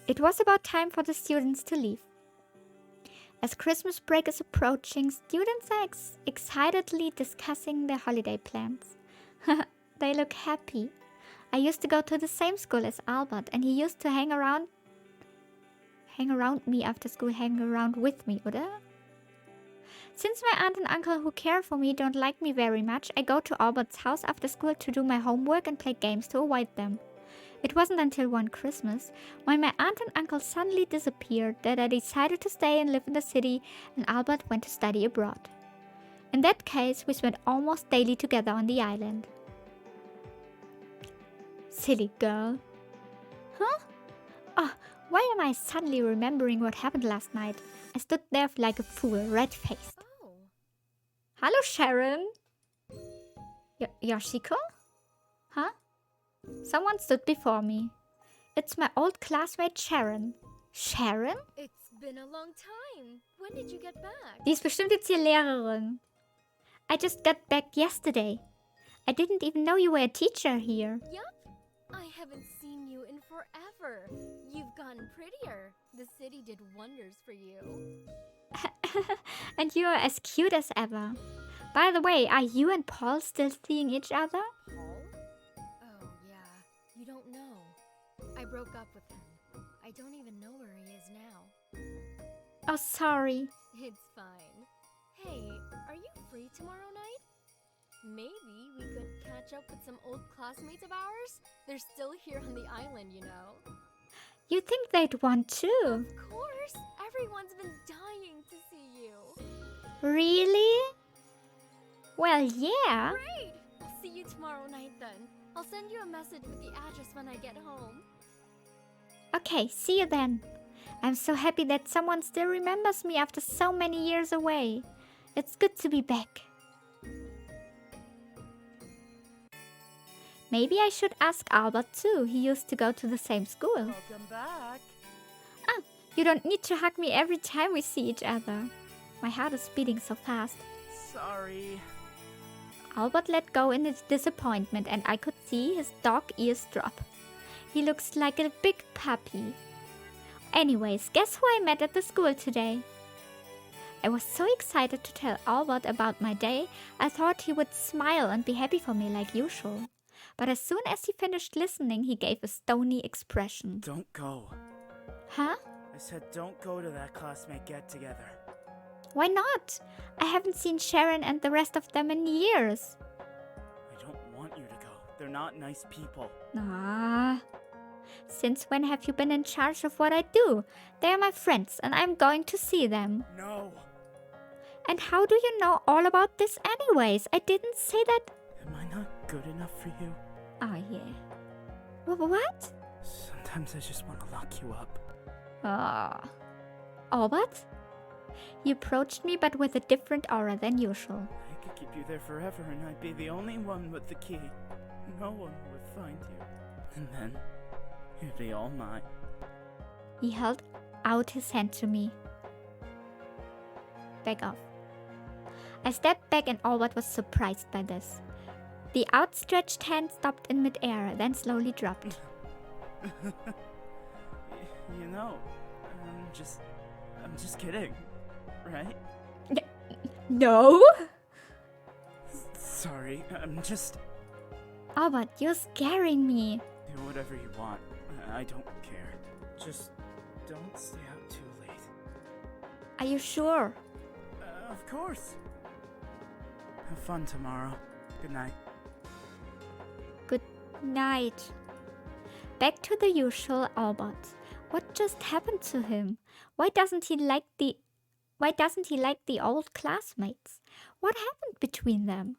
It was about time for the students to leave. As Christmas break is approaching, students are excitedly discussing their holiday plans. They look happy. I used to go to the same school as Albert, and he used to hang around me after school, hang around with me, oder? Since my aunt and uncle who care for me don't like me very much, I go to Albert's house after school to do my homework and play games to avoid them. It wasn't until one Christmas, when my aunt and uncle suddenly disappeared, that I decided to stay and live in the city and Albert went to study abroad. In that case, we spent almost daily together on the island. Silly girl. Huh? Oh, why am I suddenly remembering what happened last night? I stood there like a fool, red-faced. Oh. Hello, Sharon. Yoshiko? Huh? Someone stood before me. It's my old classmate Sharon. Sharon? It's been a long time. When did you get back? Die ist bestimmt jetzt hier Lehrerin. I just got back yesterday. I didn't even know you were a teacher here. Yup. I haven't seen you in forever. You've gotten prettier. The city did wonders for you. And you are as cute as ever. By the way, are you and Paul still seeing each other? Paul? Oh, yeah. You don't know. I broke up with him. I don't even know where he is now. Oh, sorry. It's fine. Hey, are you free tomorrow night? Maybe we could catch up with some old classmates of ours. They're still here on the island, you know. You think they'd want to? Of course! Everyone's been dying to see you. Really? Well, yeah. Great! I'll see you tomorrow night then. I'll send you a message with the address when I get home. Okay, see you then. I'm so happy that someone still remembers me after so many years away. It's good to be back. Maybe I should ask Albert too. He used to go to the same school. Welcome back. Ah, you don't need to hug me every time we see each other. My heart is beating so fast. Sorry. Albert let go in his disappointment and I could see his dog ears drop. He looks like a big puppy. Anyways, guess who I met at the school today? I was so excited to tell Albert about my day, I thought he would smile and be happy for me like usual. But as soon as he finished listening, he gave a stony expression. Don't go. Huh? I said don't go to that classmate get-together. Why not? I haven't seen Sharon and the rest of them in years. I don't want you to go. They're not nice people. Ah. Since when have you been in charge of what I do? They are my friends and I'm going to see them. No. And how do you know all about this anyways? I didn't say that. Am I not good enough for you? Oh yeah. What? Sometimes I just want to lock you up. Albert? You approached me but with a different aura than usual. I could keep you there forever and I'd be the only one with the key. No one would find you. And then, you'd be all mine. He held out his hand to me. Back off. I stepped back and Albert was surprised by this. The outstretched hand stopped in midair, then slowly dropped. You know, I'm just kidding, right? No? Sorry, I'm just... Albert, you're scaring me. Do whatever you want. I don't care. Just don't stay out too late. Are you sure? Of course. Have fun tomorrow. Good night. Good night. Back to the usual Albert. What just happened to him? Why doesn't he like the old classmates? What happened between them?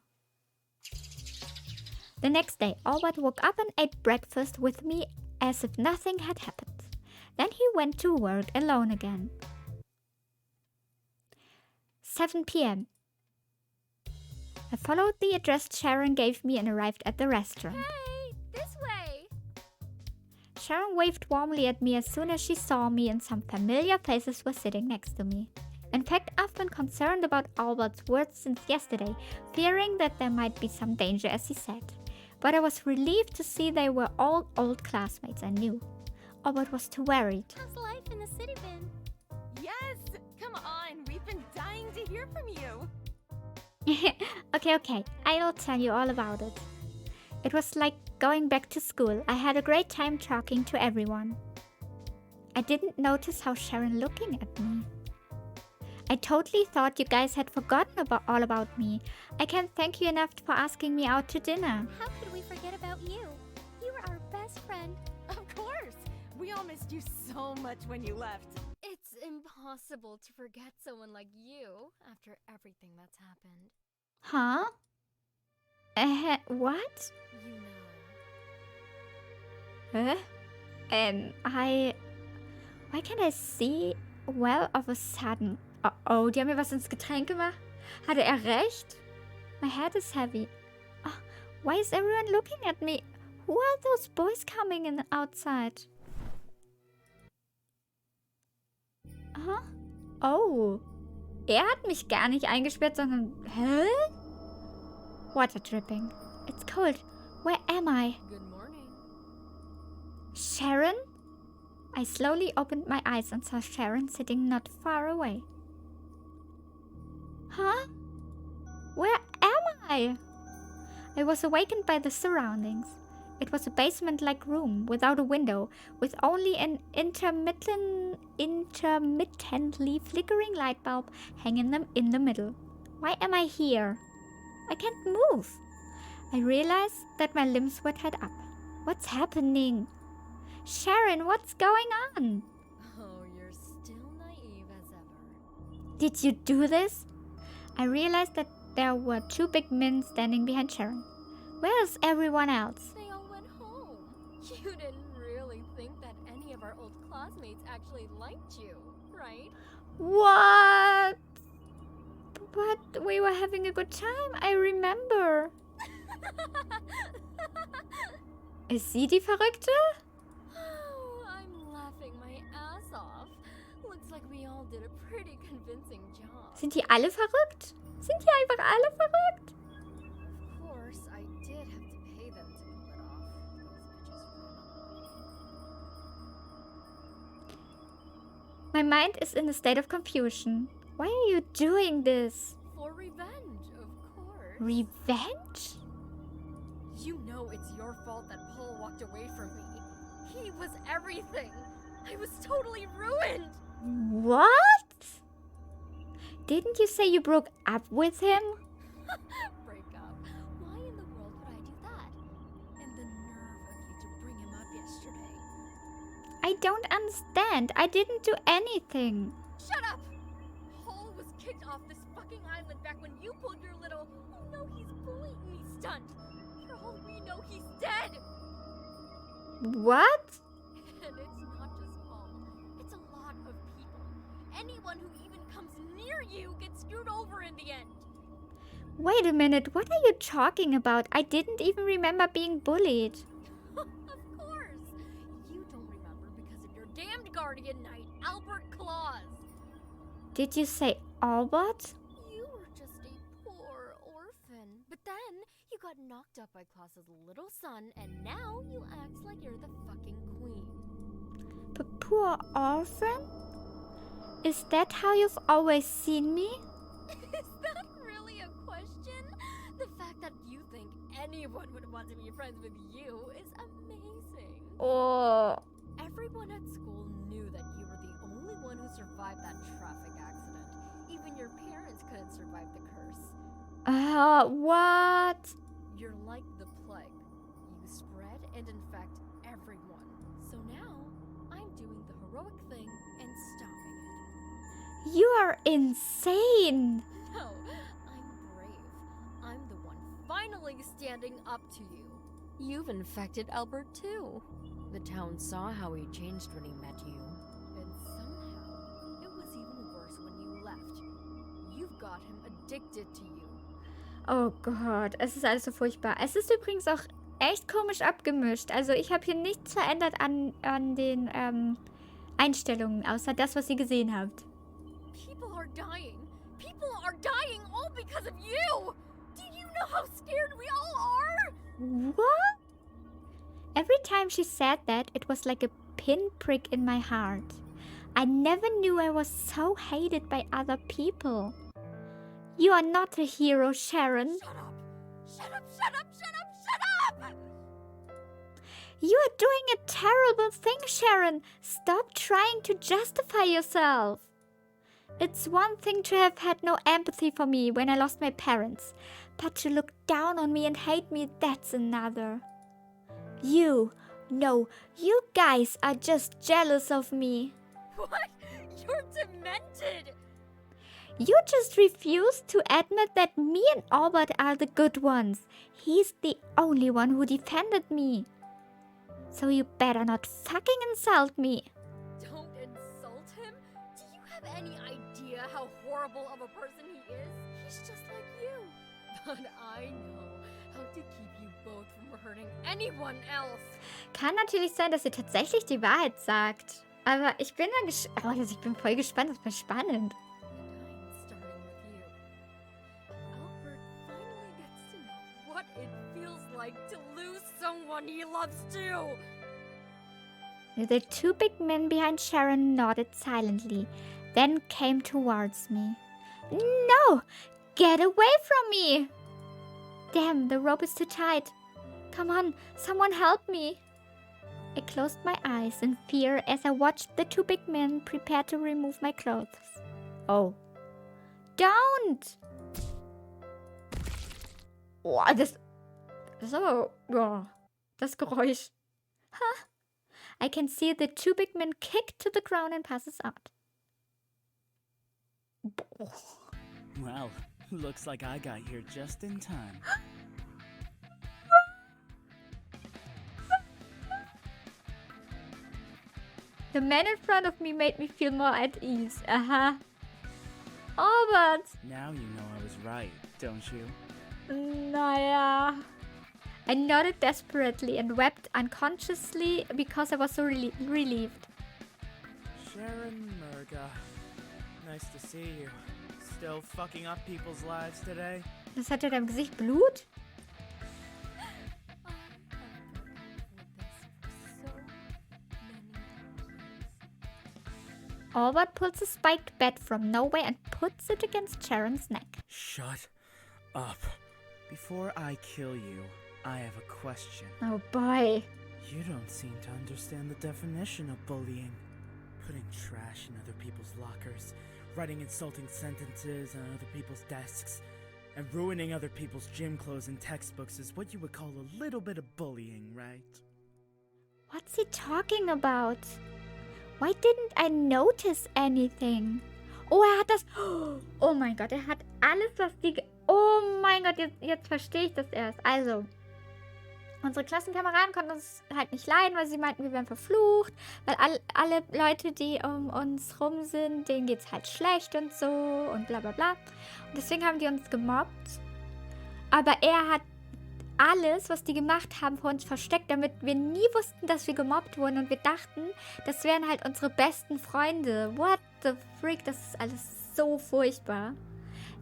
The next day, Albert woke up and ate breakfast with me as if nothing had happened. Then he went to work alone again. 7 p.m. I followed the address Sharon gave me and arrived at the restaurant. Hey, this way! Sharon waved warmly at me as soon as she saw me and some familiar faces were sitting next to me. In fact, I've been concerned about Albert's words since yesterday, fearing that there might be some danger as he said. But I was relieved to see they were all old classmates I knew. Albert was too worried. How's life in the city been? Yes! Come on, we've been dying to hear from you. Okay, I'll tell you all about it. It was like going back to school. I had a great time talking to everyone. I didn't notice how Sharon looking at me. I totally thought you guys had forgotten all about me. I can't thank you enough for asking me out to dinner. How could we forget about you? You were our best friend. Of course! We all missed you so much when you left. It's impossible to forget someone like you after everything that's happened. Huh? What? You know. Why can't I see well of a sudden? Oh, die haben mir was ins Getränk gemacht. Hatte er recht? My head is heavy. Oh, why is everyone looking at me? Who are those boys coming in outside? Huh? Oh. Er hat mich gar nicht eingesperrt, sondern... Hä? Water dripping. It's cold. Where am I? Good morning. Sharon? I slowly opened my eyes and saw Sharon sitting not far away. Huh? Where am I? I was awakened by the surroundings. It was a basement-like room without a window, with only an intermittently flickering light bulb hanging in the middle. Why am I here? I can't move. I realize that my limbs were tied up. What's happening? Sharon, what's going on? Oh, you're still naive as ever. Did you do this? I realized that there were 2 big men standing behind Sharon. Where is everyone else? They all went home. You didn't really think that any of our old classmates actually liked you, right? What? But we were having a good time, I remember. Ist sie die Verrückte? Oh, I'm laughing my ass off. Looks like we all did a pretty convincing job. Sind die alle verrückt? Sind die einfach alle verrückt? Of course, I did have to pay them to pull it off. Those bitches. My mind is in a state of confusion. Why are you doing this? For revenge, of course. Revenge? You know it's your fault that Paul walked away from me. He was everything. I was totally ruined. What? Didn't you say you broke up with him? Break up? Why in the world would I do that? And the nerve of you to bring him up yesterday. I don't understand. I didn't do anything. Shut up! Paul was kicked off this fucking island back when you pulled your little, oh no, he's bullying me stunt. For all we know, he's dead! What? And it's not just Paul. It's a lot of people. Anyone who even comes near you gets screwed over in the end. Wait a minute, what are you talking about? I didn't even remember being bullied. Of course! You don't remember because of your damned guardian knight, Albert Claus. Did you say Albert? You were just a poor orphan. But then, you got knocked up by Claus's little son, and now you act like you're the fucking queen. Poor orphan? Is that how you've always seen me? Is that really a question? The fact that you think anyone would want to be friends with you is amazing. Oh. Everyone at school knew that you were the only one who survived that traffic accident. Even your parents couldn't survive the curse. What? You're like the plague. You spread and infect everyone. So now, I'm doing the heroic thing and stopping it. You are insane. No, I'm brave. I'm the one finally standing up to you. You've infected Albert too. The town saw how he changed when he met you. And somehow, it was even worse when you left. You've got him addicted to you. Oh Gott, es ist alles so furchtbar. Es ist übrigens auch echt komisch abgemischt. Also ich habe hier nichts verändert an den Einstellungen, außer das, was ihr gesehen habt. People are dying. People are dying all because of you. Do you know how scared we all are? What? Every time she said that, it was like a pinprick in my heart. I never knew I was so hated by other people. You are not a hero, Sharon. Shut up! Shut up, shut up, shut up, shut up! You are doing a terrible thing, Sharon. Stop trying to justify yourself. It's one thing to have had no empathy for me when I lost my parents, but to look down on me and hate me, that's another. You guys are just jealous of me. What? You're demented! You just refuse to admit that me and Albert are the good ones. He's the only one who defended me. So you better not fucking insult me. Don't insult him? Do you have any idea how horrible of a person he is? He's just like you. But I know how to keep you both from hurting anyone else. Kann natürlich sein, dass sie tatsächlich die Wahrheit sagt. Aber ich bin ich bin voll gespannt, das wird spannend. What it feels like to lose someone he loves too. The 2 big men behind Sharon nodded silently, then came towards me. No! Get away from me! Damn, the rope is too tight. Come on, someone help me. I closed my eyes in fear as I watched the 2 big men prepare to remove my clothes. Oh. Don't! Oh, das ist aber... Oh, das Geräusch. Huh. I can see the two big men kick to the ground and passes out. Well, looks like I got here just in time. The man in front of me made me feel more at ease. Albert! Now you know I was right, don't you? Naja. I nodded desperately and wept unconsciously because I was so relieved. Sharon Murga. Nice to see you. Still fucking up people's lives today? Das hat ja deinem Gesicht Blut? Albert pulls a spiked bat from nowhere and puts it against Sharon's neck. Shut up. Before I kill you, I have a question. Oh boy. You don't seem to understand the definition of bullying. Putting trash in other people's lockers, writing insulting sentences on other people's desks, and ruining other people's gym clothes and textbooks is what you would call a little bit of bullying, right? What's he talking about? Why didn't I notice anything? Oh, er hat das... Oh mein Gott, er hat alles, was die... Oh mein Gott, jetzt verstehe ich das erst. Also, unsere Klassenkameraden konnten uns halt nicht leiden, weil sie meinten, wir wären verflucht. Weil alle Leute, die um uns rum sind, denen geht's halt schlecht und so und bla bla bla. Und deswegen haben die uns gemobbt. Aber er hat alles, was die gemacht haben, vor uns versteckt, damit wir nie wussten, dass wir gemobbt wurden. Und wir dachten, das wären halt unsere besten Freunde. What the freak? Das ist alles so furchtbar.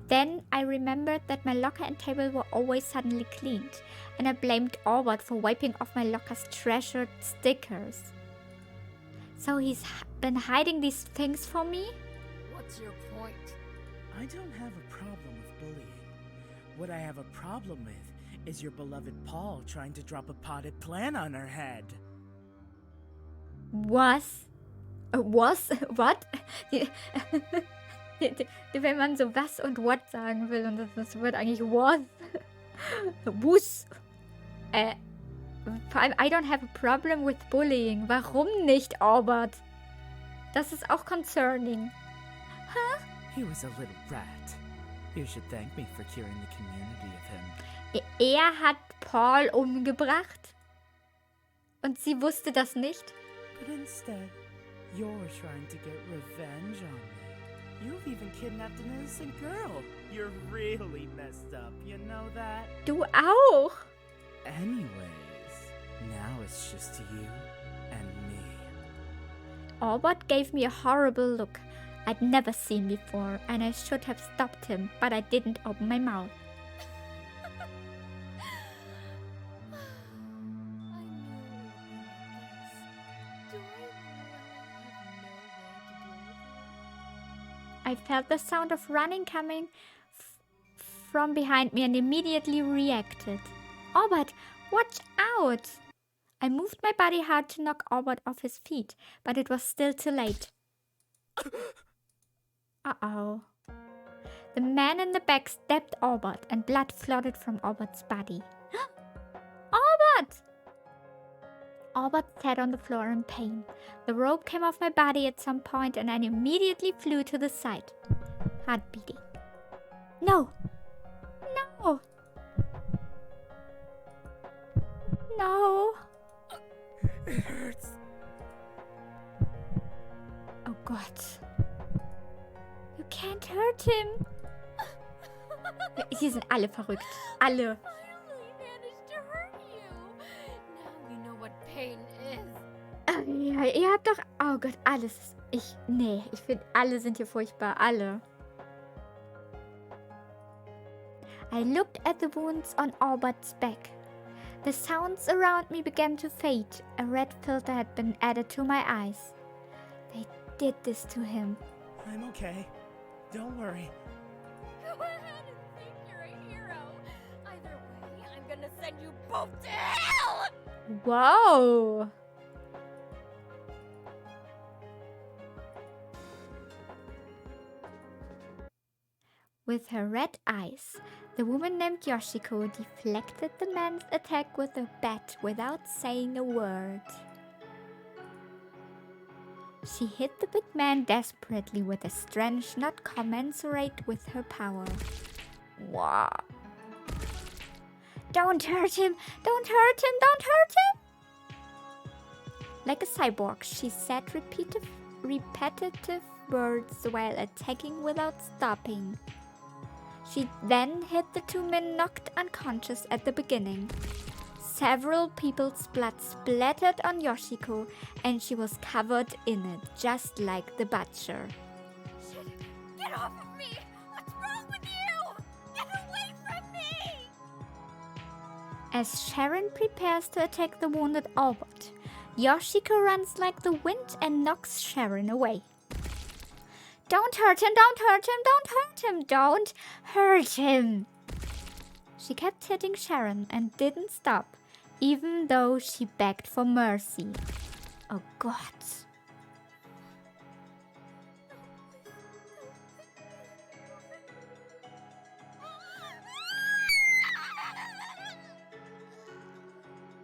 Then I remembered that my locker and table were always suddenly cleaned. And I blamed Albert for wiping off my locker's treasured stickers. So he's been hiding these things from me? What's your point? I don't have a problem with bullying. What I have a problem with is your beloved Paul trying to drop a potted plant on her head. Was? What? Wenn man so was und what sagen will und das wird eigentlich was. Bus. Vor allem, I don't have a problem with bullying. Warum nicht, Albert? Das ist auch concerning. Huh? He was a little rat. You should thank me for curing the community of him. Er hat Paul umgebracht? Und sie wusste das nicht? But instead, you're trying to get revenge on me. You've even kidnapped an innocent girl. You're really messed up, you know that? Du auch. Anyways, now it's just you and me. Albert gave me a horrible look I'd never seen before, and I should have stopped him, but I didn't open my mouth. I felt the sound of running coming from behind me and immediately reacted. Albert, watch out! I moved my body hard to knock Albert off his feet, but it was still too late. Uh-oh. The man in the back stabbed Albert and blood flooded from Albert's body. Albert! Albert sat on the floor in pain. The rope came off my body at some point and I immediately flew to the side. Heart beating. No! No! No! It hurts. Oh God. You can't hurt him. Sie sind alle verrückt. Alle. Ja, ihr habt doch... Oh Gott, alles. Ich finde, alle sind hier furchtbar. Alle. I looked at the wounds on Albert's back. The sounds around me began to fade. A red filter had been added to my eyes. They did this to him. I'm okay. Don't worry. Go ahead and think you're a hero. Either way, I'm gonna send you both to hell! Whoa! With her red eyes, the woman named Yoshiko deflected the man's attack with a bat without saying a word. She hit the big man desperately with a strength not commensurate with her power. Wow. Don't hurt him! Don't hurt him! Don't hurt him! Like a cyborg, she said repetitive words while attacking without stopping. She then hit the two men knocked unconscious at the beginning. Several people's blood splattered on Yoshiko, and she was covered in it, just like the butcher. Shit! Get off of me! What's wrong with you? Get away from me! As Sharon prepares to attack the wounded Albert, Yoshiko runs like the wind and knocks Sharon away. Don't hurt him! Don't hurt him! Don't hurt him! Don't hurt him! She kept hitting Sharon and didn't stop, even though she begged for mercy. Oh God.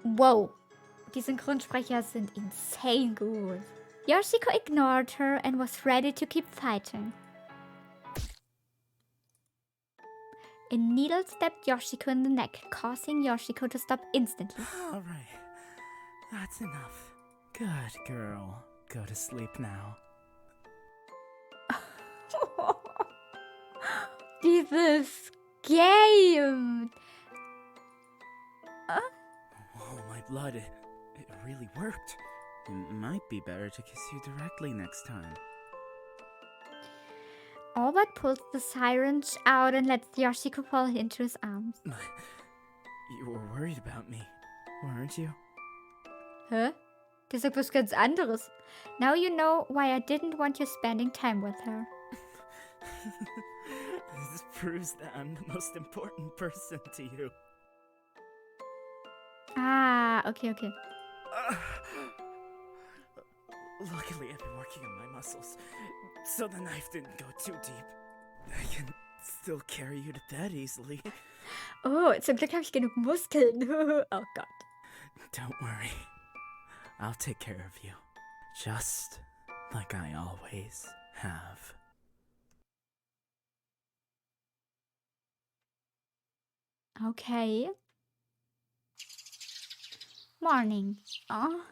Wow, die Synchronsprecher sind insane gut. Yoshiko ignored her and was ready to keep fighting. A needle stabbed Yoshiko in the neck, causing Yoshiko to stop instantly. All right. That's enough. Good girl. Go to sleep now. Dieses Game! Oh, my blood. It really worked. It might be better to kiss you directly next time. Albert pulls the syringe out and lets Yoshiko fall into his arms. You were worried about me, weren't you? Hä? Der sagt was ganz anderes. Now you know why I didn't want you spending time with her. This proves that I'm the most important person to you. Ah, okay. Luckily, I've been working on my muscles, so the knife didn't go too deep. I can still carry you to bed easily. Oh, zum Glück habe ich genug Muskeln. Oh Gott. Don't worry. I'll take care of you. Just like I always have. Okay. Morning. Oh,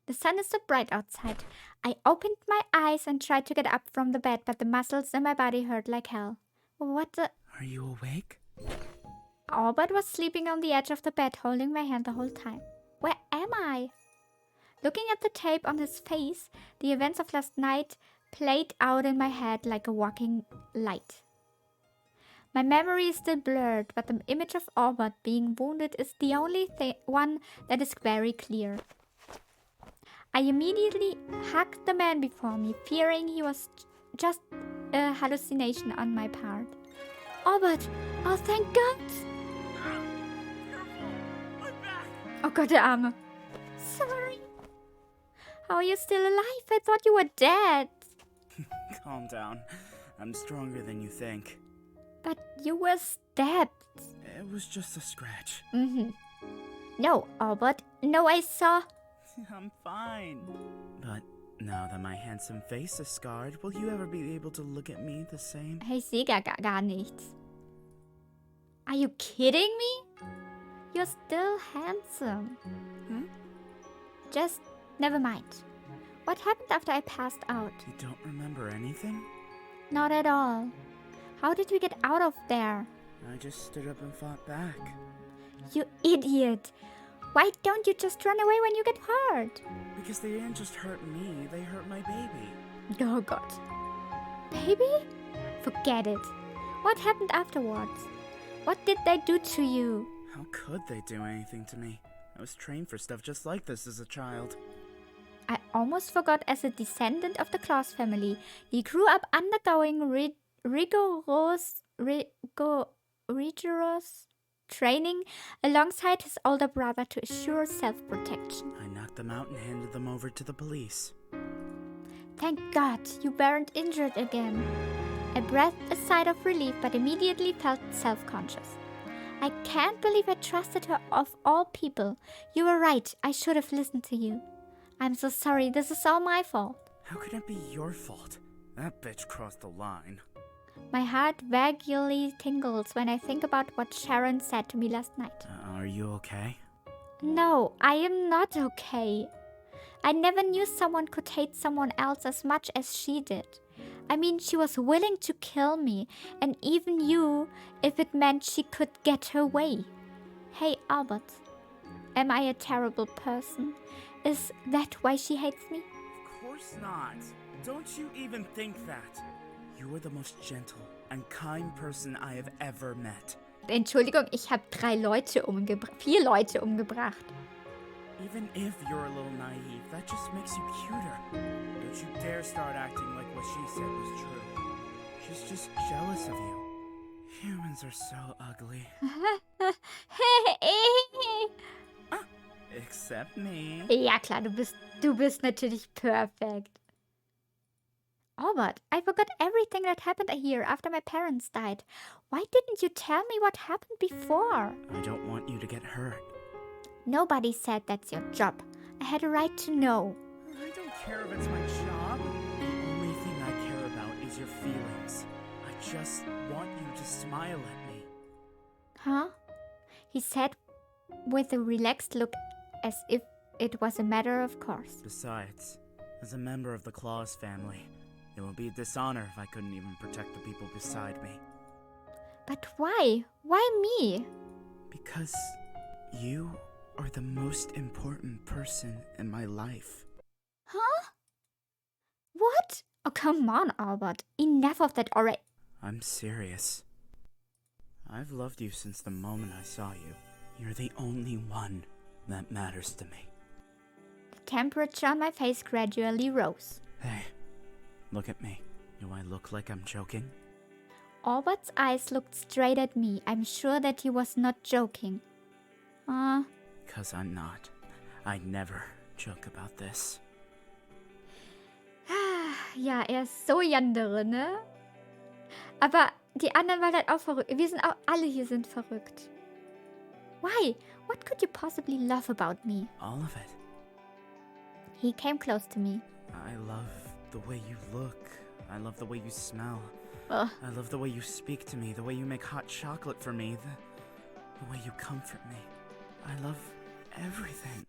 the sun is so bright outside. I opened my eyes and tried to get up from the bed, but the muscles in my body hurt like hell. What the? Are you awake? Albert was sleeping on the edge of the bed, holding my hand the whole time. Where am I? Looking at the tape on his face, the events of last night played out in my head like a walking light. My memory is still blurred, but the image of Albert being wounded is the only one that is very clear. I immediately hugged the man before me, fearing he was just a hallucination on my part. Albert! Oh, thank God! Oh Gott, der Arme. Sorry. How are you still alive? I thought you were dead. Calm down. I'm stronger than you think. But you were stabbed. It was just a scratch. No, Albert. No, I saw... I'm fine. But now that my handsome face is scarred, will you ever be able to look at me the same? Ich sehe gar nichts. Are you kidding me? You're still handsome. Just never mind. What happened after I passed out? You don't remember anything? Not at all. How did we get out of there? I just stood up and fought back. You idiot! Why don't you just run away when you get hurt? Because they didn't just hurt me, they hurt my baby. Oh God. Baby? Forget it. What happened afterwards? What did they do to you? How could they do anything to me? I was trained for stuff just like this as a child. I almost forgot, as a descendant of the Claus family, he grew up undergoing rigorous training alongside his older brother to assure self-protection. I knocked them out and handed them over to the police. Thank God you weren't injured again. A breathed a sigh of relief but immediately felt self-conscious. I can't believe I trusted her of all people. You were right. I should have listened to you. I'm so sorry. This is all my fault. How could it be your fault? That bitch crossed the line. My heart vaguely tingles when I think about what Sharon said to me last night. Are you okay? No, I am not okay. I never knew someone could hate someone else as much as she did. I mean, she was willing to kill me, and even you, if it meant she could get her way. Hey, Albert, am I a terrible person? Is that why she hates me? Of course not. Don't you even think that. You are the most gentle and kind person I have ever met. Entschuldigung, ich habe 4 Leute umgebracht. Even if you're a little naive, that just makes you cuter. Don't you dare start acting like what she said was true. She's just jealous of you. Humans are so ugly. Except me. Ja klar, du bist natürlich perfekt. Albert, I forgot everything that happened here after my parents died. Why didn't you tell me what happened before? I don't want you to get hurt. Nobody said that's your job. I had a right to know. I don't care if it's my job. The only thing I care about is your feelings. I just want you to smile at me. Huh? He said with a relaxed look as if it was a matter of course. Besides, as a member of the Claus family, it would be a dishonor if I couldn't even protect the people beside me. But why? Why me? Because you are the most important person in my life. Huh? What? Oh, come on, Albert. Enough of that already. I'm serious. I've loved you since the moment I saw you. You're the only one that matters to me. The temperature on my face gradually rose. Hey, look at me. Do I look like I'm joking? Albert's eyes looked straight at me. I'm sure that he was not joking. 'Cause I'm not. I never joke about this. Ja, er ist so Yandere, ne? Aber die anderen waren halt auch verrückt. Wir sind auch, alle hier sind verrückt. Why? What could you possibly love about me? All of it. He came close to me. I love the way you look. I love the way you smell. Ugh. I love the way you speak to me, the way you make hot chocolate for me, the way you comfort me. I love everything.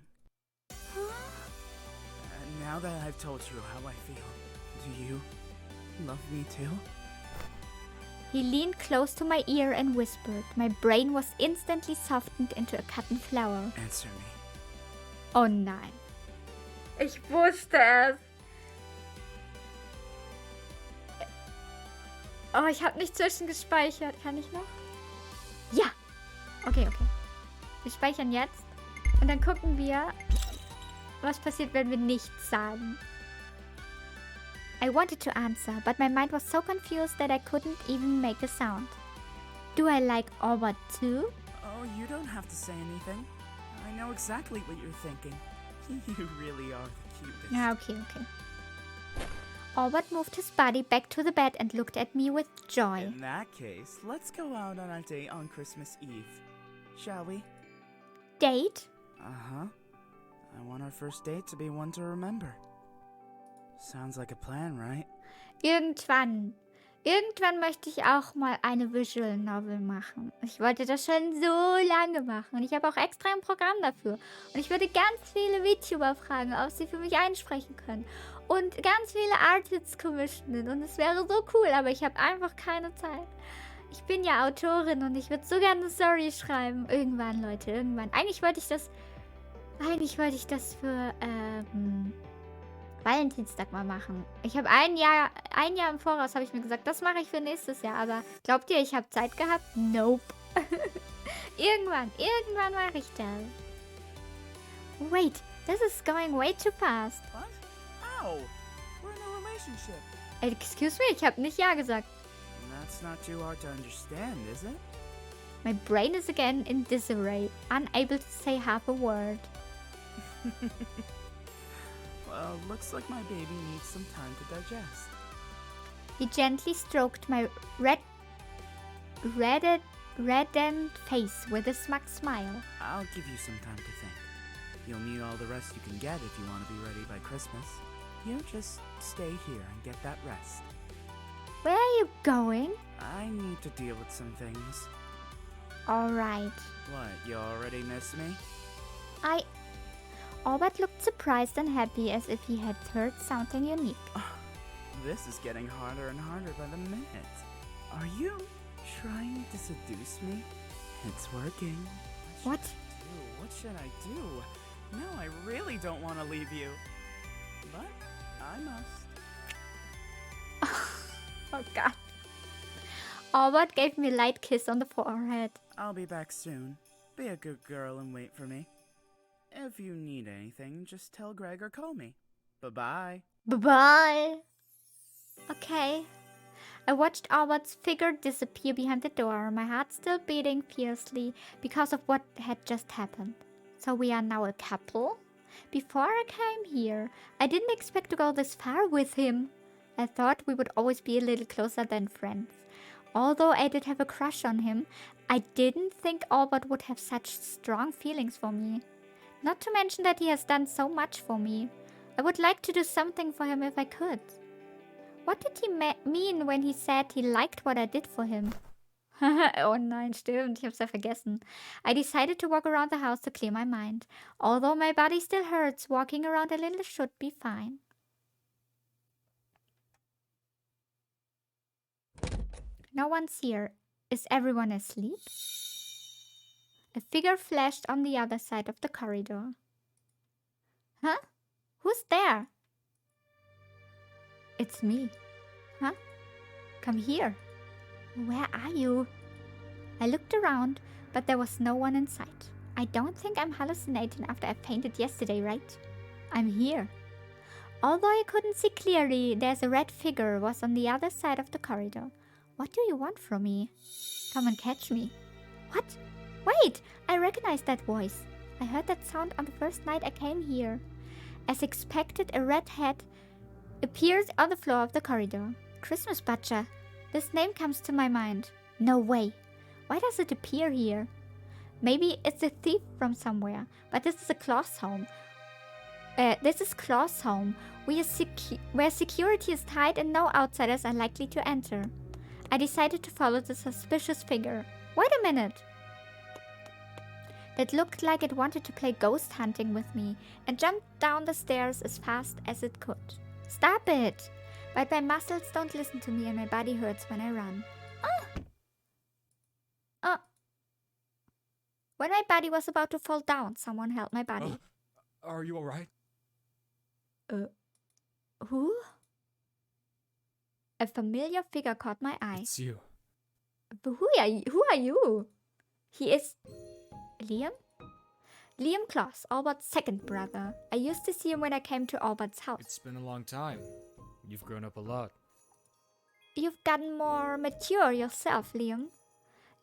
And now that I've told you how I feel, do you love me too? He leaned close to my ear and whispered. My brain was instantly softened into a cotton flower. Answer me. Oh nein. Ich wusste es. Oh, ich habe nicht zwischengespeichert. Kann ich noch? Ja. Okay. Wir speichern jetzt. Und dann gucken wir, was passiert, wenn wir nichts sagen. I wanted to answer, but my mind was so confused that I couldn't even make a sound. Do I like Albert too? Oh, you don't have to say anything. I know exactly what you're thinking. You really are the cutest. Ja, okay. Albert moved his body back to the bed and looked at me with joy. In that case, let's go out on our date on Christmas Eve. Shall we? Date? Uh-huh. I want our first date to be one to remember. Sounds like a plan, right? Irgendwann möchte ich auch mal eine Visual Novel machen. Ich wollte das schon so lange machen. Und ich habe auch extra ein Programm dafür. Und ich würde ganz viele VTuber fragen, ob sie für mich einsprechen können. Und ganz viele Artists commissionen. Und es wäre so cool, aber ich habe einfach keine Zeit. Ich bin ja Autorin und ich würde so gerne eine Story schreiben. Irgendwann, Leute, irgendwann. Eigentlich wollte ich das für Valentinstag mal machen. Ich habe ein Jahr im Voraus habe ich mir gesagt, das mache ich für nächstes Jahr. Aber glaubt ihr, ich habe Zeit gehabt? Nope. Irgendwann mache ich das. Wait, this is going way too fast. What? Ow! We're in a relationship. Excuse me, ich habe nicht Ja gesagt. That's not too hard to understand, is it? My brain is again in disarray, unable to say half a word. Well, looks like my baby needs some time to digest. He gently stroked my reddened face with a smug smile. I'll give you some time to think. You'll need all the rest you can get if you want to be ready by Christmas. You just stay here and get that rest. Where are you going? I need to deal with some things. Alright. What, you already miss me? Albert looked surprised and happy as if he had heard something unique. This is getting harder and harder by the minute. Are you trying to seduce me? It's working. What? What should I do? No, I really don't want to leave you. But I must. Oh god. Albert gave me a light kiss on the forehead. I'll be back soon. Be a good girl and wait for me. If you need anything, just tell Greg or call me. Bye-bye. Bye-bye. Okay. I watched Albert's figure disappear behind the door, my heart still beating fiercely because of what had just happened. So we are now a couple? Before I came here, I didn't expect to go this far with him. I thought we would always be a little closer than friends. Although I did have a crush on him, I didn't think Albert would have such strong feelings for me. Not to mention that he has done so much for me. I would like to do something for him if I could. What did he mean when he said he liked what I did for him? Oh nein, stimmt, ich hab's ja vergessen. I decided to walk around the house to clear my mind. Although my body still hurts, walking around a little should be fine. No one's here. Is everyone asleep? A figure flashed on the other side of the corridor. Huh? Who's there? It's me. Huh? Come here. Where are you? I looked around, but there was no one in sight. I don't think I'm hallucinating after I fainted yesterday, right? I'm here. Although I couldn't see clearly, there's a red figure was on the other side of the corridor. What do you want from me? Come and catch me. What? Wait! I recognize that voice. I heard that sound on the first night I came here. As expected, a red head appears on the floor of the corridor. Christmas Butcher. This name comes to my mind. No way. Why does it appear here? Maybe it's a thief from somewhere, but this is a Claus home. This is Claus' home, where security is tight and no outsiders are likely to enter. I decided to follow the suspicious figure. Wait a minute! It looked like it wanted to play ghost hunting with me and jumped down the stairs as fast as it could. Stop it! But my muscles don't listen to me and my body hurts when I run. When my body was about to fall down, someone held my body. Are you alright? Who? A familiar figure caught my eye. It's you. But who are you? He is... Liam? Liam Claus, Albert's second brother. I used to see him when I came to Albert's house. It's been a long time. You've grown up a lot. You've gotten more mature yourself, Liam.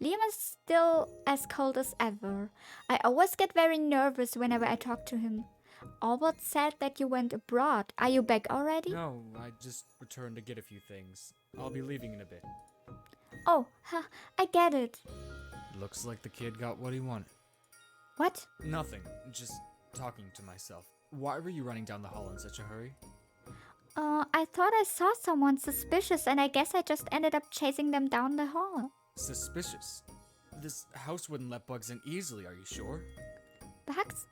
Liam is still as cold as ever. I always get very nervous whenever I talk to him. Albert said that you went abroad. Are you back already? No, I just returned to get a few things. I'll be leaving in a bit. Oh, I get it. Looks like the kid got what he wanted. What? Nothing. Just talking to myself. Why were you running down the hall in such a hurry? I thought I saw someone suspicious and I guess I just ended up chasing them down the hall. Suspicious? This house wouldn't let bugs in easily, are you sure? Bugs?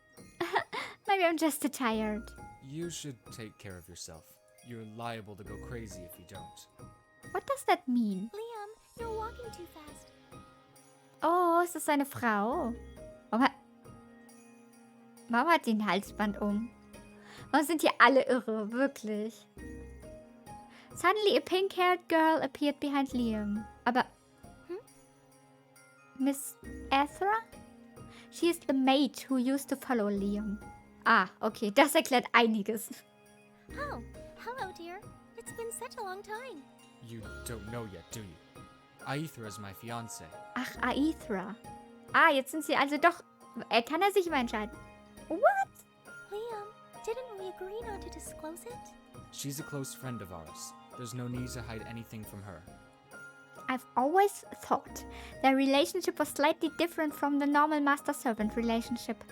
Maybe I'm just too tired. You should take care of yourself. You're liable to go crazy if you don't. What does that mean? Liam, you're walking too fast. Oh, ist das eine Frau? Warum hat die ein Halsband um? Warum sind hier alle irre? Wirklich. Suddenly a pink-haired girl appeared behind Liam. Aber... Miss Ethra? She is the maid who used to follow Liam. Ah, okay, das erklärt einiges. Oh, hello, dear. It's been such a long time. You don't know yet, do you? Aethra is my fiancé. Ach, Aethra. Ah, jetzt sind sie also doch... kann sich immer entscheiden. What? Liam, didn't we agree not to disclose it? She's a close friend of ours. There's no need to hide anything from her. I've always thought their relationship was slightly different from the normal master-servant relationship.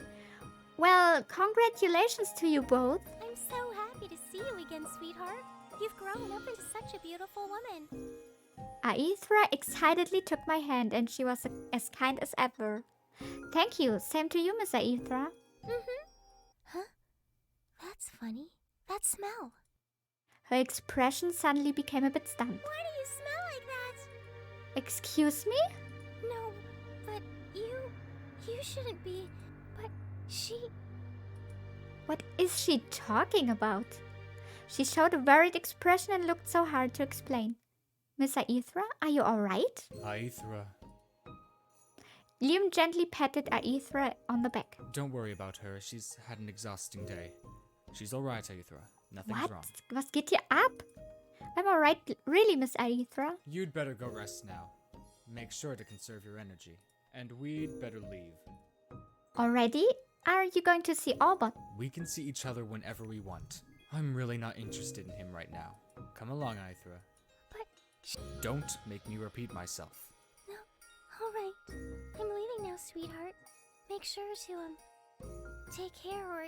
Well, congratulations to you both. I'm so happy to see you again, sweetheart. You've grown up into such a beautiful woman. Aethra excitedly took my hand and she was as kind as ever. Thank you. Same to you, Miss Aethra. Huh? That's funny. That smell. Her expression suddenly became a bit stunned. Why do you smell like that? Excuse me? No, but you shouldn't be, but she... What is she talking about? She showed a worried expression and looked so hard to explain. Miss Aethra, are you alright? Aethra. Liam gently patted Aethra on the back. Don't worry about her. She's had an exhausting day. She's alright, Aethra. Nothing's wrong. Was geht hier ab? I'm alright, really, Miss Aethra. You'd better go rest now. Make sure to conserve your energy. And we'd better leave. Already? Are you going to see Albert? We can see each other whenever we want. I'm really not interested in him right now. Come along, Aethra. But... Don't make me repeat myself. No, alright. I'm leaving now, sweetheart. Make sure to, take care or,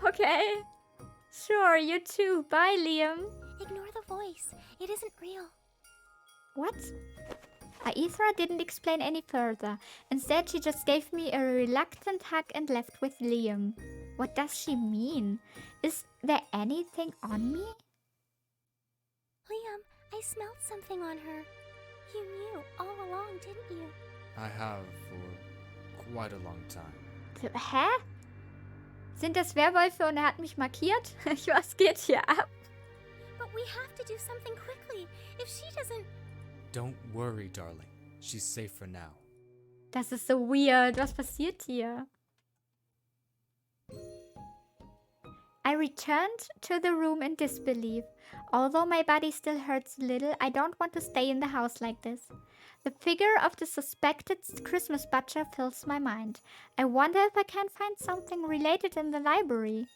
Okay. Sure, you too. Bye, Liam. Ignore the voice. It isn't real. What? Aethra didn't explain any further. Instead, she just gave me a reluctant hug and left with Liam. What does she mean? Is there anything on me? Liam, I smelled something on her. You knew all along, didn't you? I have for quite a long time. Hä? Sind das Werwölfe und er hat mich markiert? Was geht hier ab? But we have to do something quickly. If she doesn't... Don't worry, darling. She's safe for now. Das ist so weird. Was passiert hier? I returned to the room in disbelief. Although my body still hurts a little, I don't want to stay in the house like this. The figure of the suspected Christmas butcher fills my mind. I wonder if I can find something related in the library.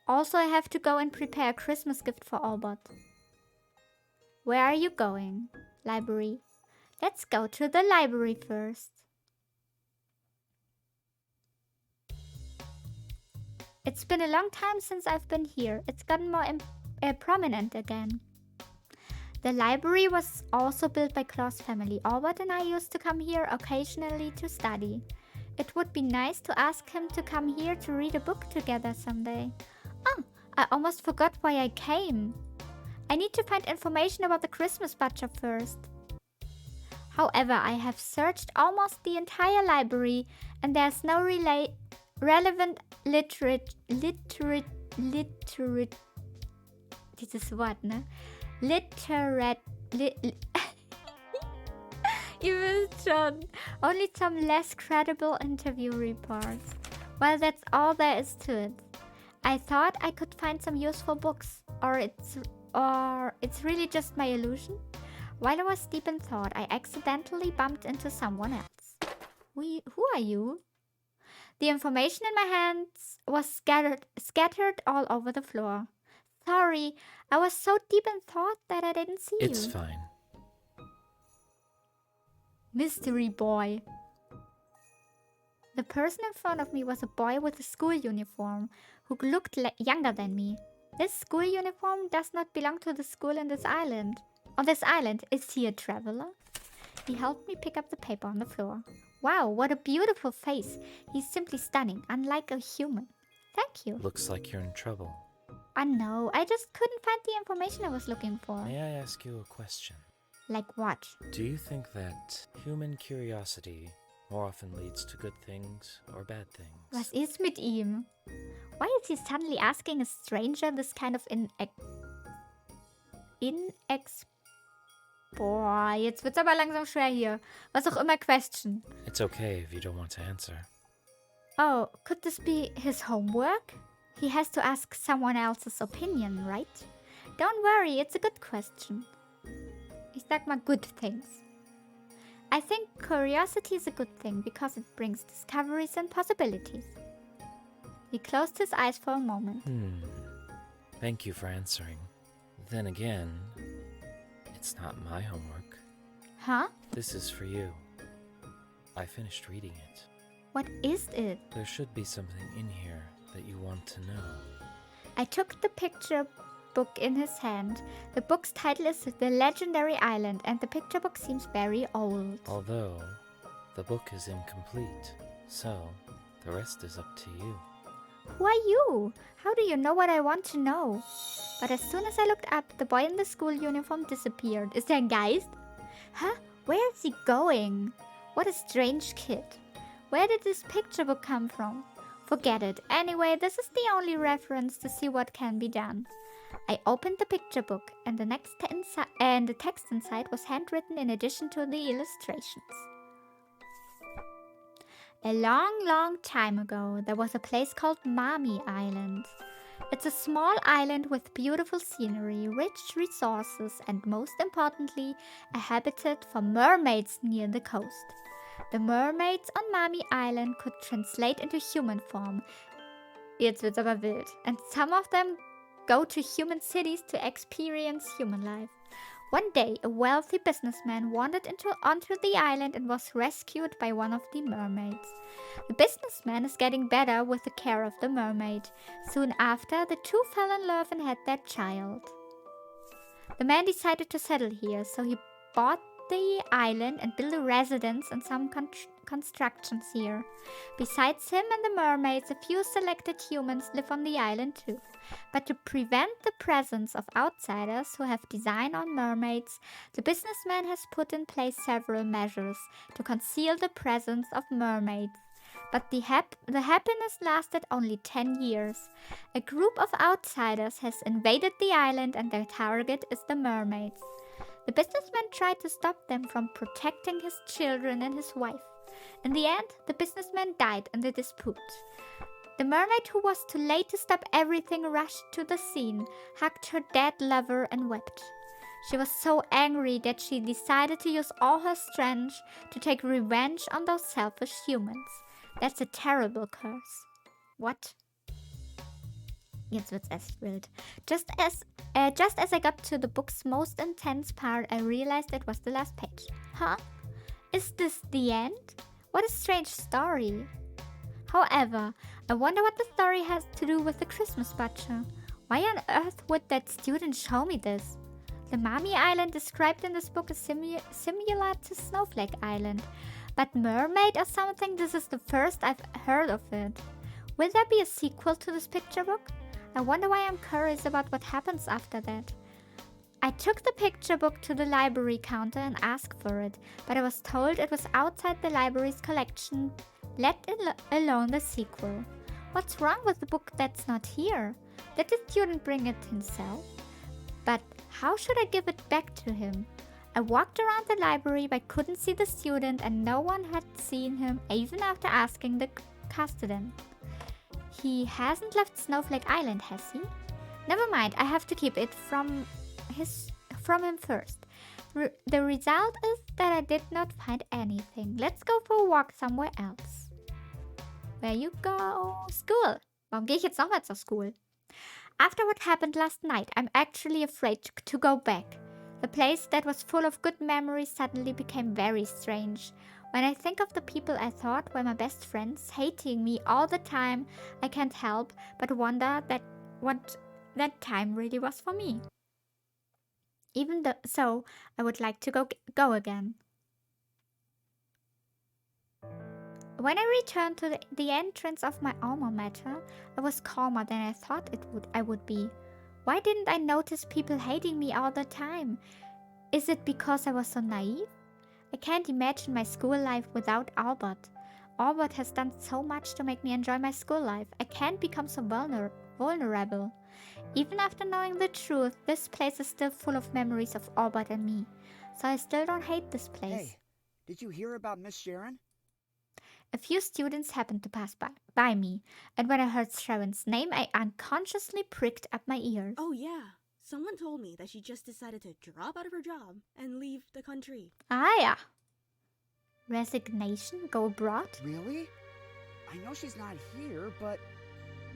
Also, I have to go and prepare a Christmas gift for Albert. Where are you going? Library. Let's go to the library first. It's been a long time since I've been here. It's gotten more prominent again. The library was also built by Claus' family. Albert and I used to come here occasionally to study. It would be nice to ask him to come here to read a book together someday. Oh, I almost forgot why I came. I need to find information about the Christmas butcher first. However, I have searched almost the entire library and there's no relevant dieses Wort, ne? Ihr wisst schon. Only some less credible interview reports. Well, that's all there is to it. I thought I could find some useful books, or it's really just my illusion. While I was deep in thought, I accidentally bumped into someone else. Who are you? The information in my hands was scattered all over the floor. Sorry, I was so deep in thought that I didn't see you. It's fine. Mystery boy. The person in front of me was a boy with a school uniform who looked younger than me. This school uniform does not belong to the school in this island. On this island, is he a traveler? He helped me pick up the paper on the floor. Wow, what a beautiful face. He's simply stunning, unlike a human. Thank you. Looks like you're in trouble. No, I just couldn't find the information I was looking for. May I ask you a question? Like what? Do you think that human curiosity more often leads to good things or bad things? Was ist mit ihm? Why is he suddenly asking a stranger this kind of Boah, jetzt wird's aber langsam schwer hier. Was auch immer question. It's okay if you don't want to answer. Oh, could this be his homework? He has to ask someone else's opinion, right? Don't worry, it's a good question. Ich sag mal good things. I think curiosity is a good thing because it brings discoveries and possibilities. He closed his eyes for a moment. Thank you for answering. Then again, it's not my homework. Huh? This is for you. I finished reading it. What is it? There should be something in here that you want to know. I took the picture book in his hand. The book's title is The Legendary Island, and the picture book seems very old. Although, the book is incomplete, so the rest is up to you. Who are you? How do you know what I want to know? But as soon as I looked up, the boy in the school uniform disappeared. Is there a geist? Huh? Where is he going? What a strange kid. Where did this picture book come from? Forget it. Anyway, this is the only reference to see what can be done. I opened the picture book, and the text inside was handwritten in addition to the illustrations. A long, long time ago, there was a place called Mami Island. It's a small island with beautiful scenery, rich resources, and most importantly, a habitat for mermaids near the coast. The mermaids on Mami Island could translate into human form. Jetzt wird's aber wild. And some of them go to human cities to experience human life. One day, a wealthy businessman wandered onto the island and was rescued by one of the mermaids. The businessman is getting better with the care of the mermaid. Soon after, the two fell in love and had their child. The man decided to settle here, so he bought the island and built a residence and some constructions here. Besides him and the mermaids, a few selected humans live on the island too. But to prevent the presence of outsiders who have design on mermaids, the businessman has put in place several measures to conceal the presence of mermaids. But the happiness lasted only 10 years. A group of outsiders has invaded the island and their target is the mermaids. The businessman tried to stop them from protecting his children and his wife. In the end, the businessman died in the dispute. The mermaid, who was too late to stop everything, rushed to the scene, hugged her dead lover and wept. She was so angry that she decided to use all her strength to take revenge on those selfish humans. That's a terrible curse. What? Jetzt wird's erst wild. Just as I got to the book's most intense part, I realized it was the last page. Huh? Is this the end? What a strange story. However, I wonder what the story has to do with the Christmas budget. Why on earth would that student show me this? The Mami Island described in this book is similar to Snowflake Island, but mermaid or something, this is the first I've heard of it. Will there be a sequel to this picture book? I wonder why I'm curious about what happens after that. I took the picture book to the library counter and asked for it, but I was told it was outside the library's collection, let alone the sequel. What's wrong with the book that's not here? Did the student bring it himself? But how should I give it back to him? I walked around the library but couldn't see the student, and no one had seen him even after asking the custodian. He hasn't left Snowflake Island, has he? Never mind, I have to keep it from him first. The result is that I did not find anything. Let's go for a walk somewhere else. Where you go? School. Warum gehe ich jetzt nochmal zur School? After what happened last night, I'm actually afraid to go back. The place that was full of good memories suddenly became very strange. When I think of the people I thought were my best friends hating me all the time, I can't help but wonder what that time really was for me. So, I would like to go again. When I returned to the entrance of my alma mater, I was calmer than I thought I would be. Why didn't I notice people hating me all the time? Is it because I was so naive? I can't imagine my school life without Albert. Albert has done so much to make me enjoy my school life. I can't become so vulnerable. Even after knowing the truth, this place is still full of memories of Albert and me. So I still don't hate this place. Hey, did you hear about Miss Sharon? A few students happened to pass by me, and when I heard Sharon's name, I unconsciously pricked up my ears. Oh yeah, someone told me that she just decided to drop out of her job and leave the country. Ah yeah. Resignation? Go abroad? Really? I know she's not here, but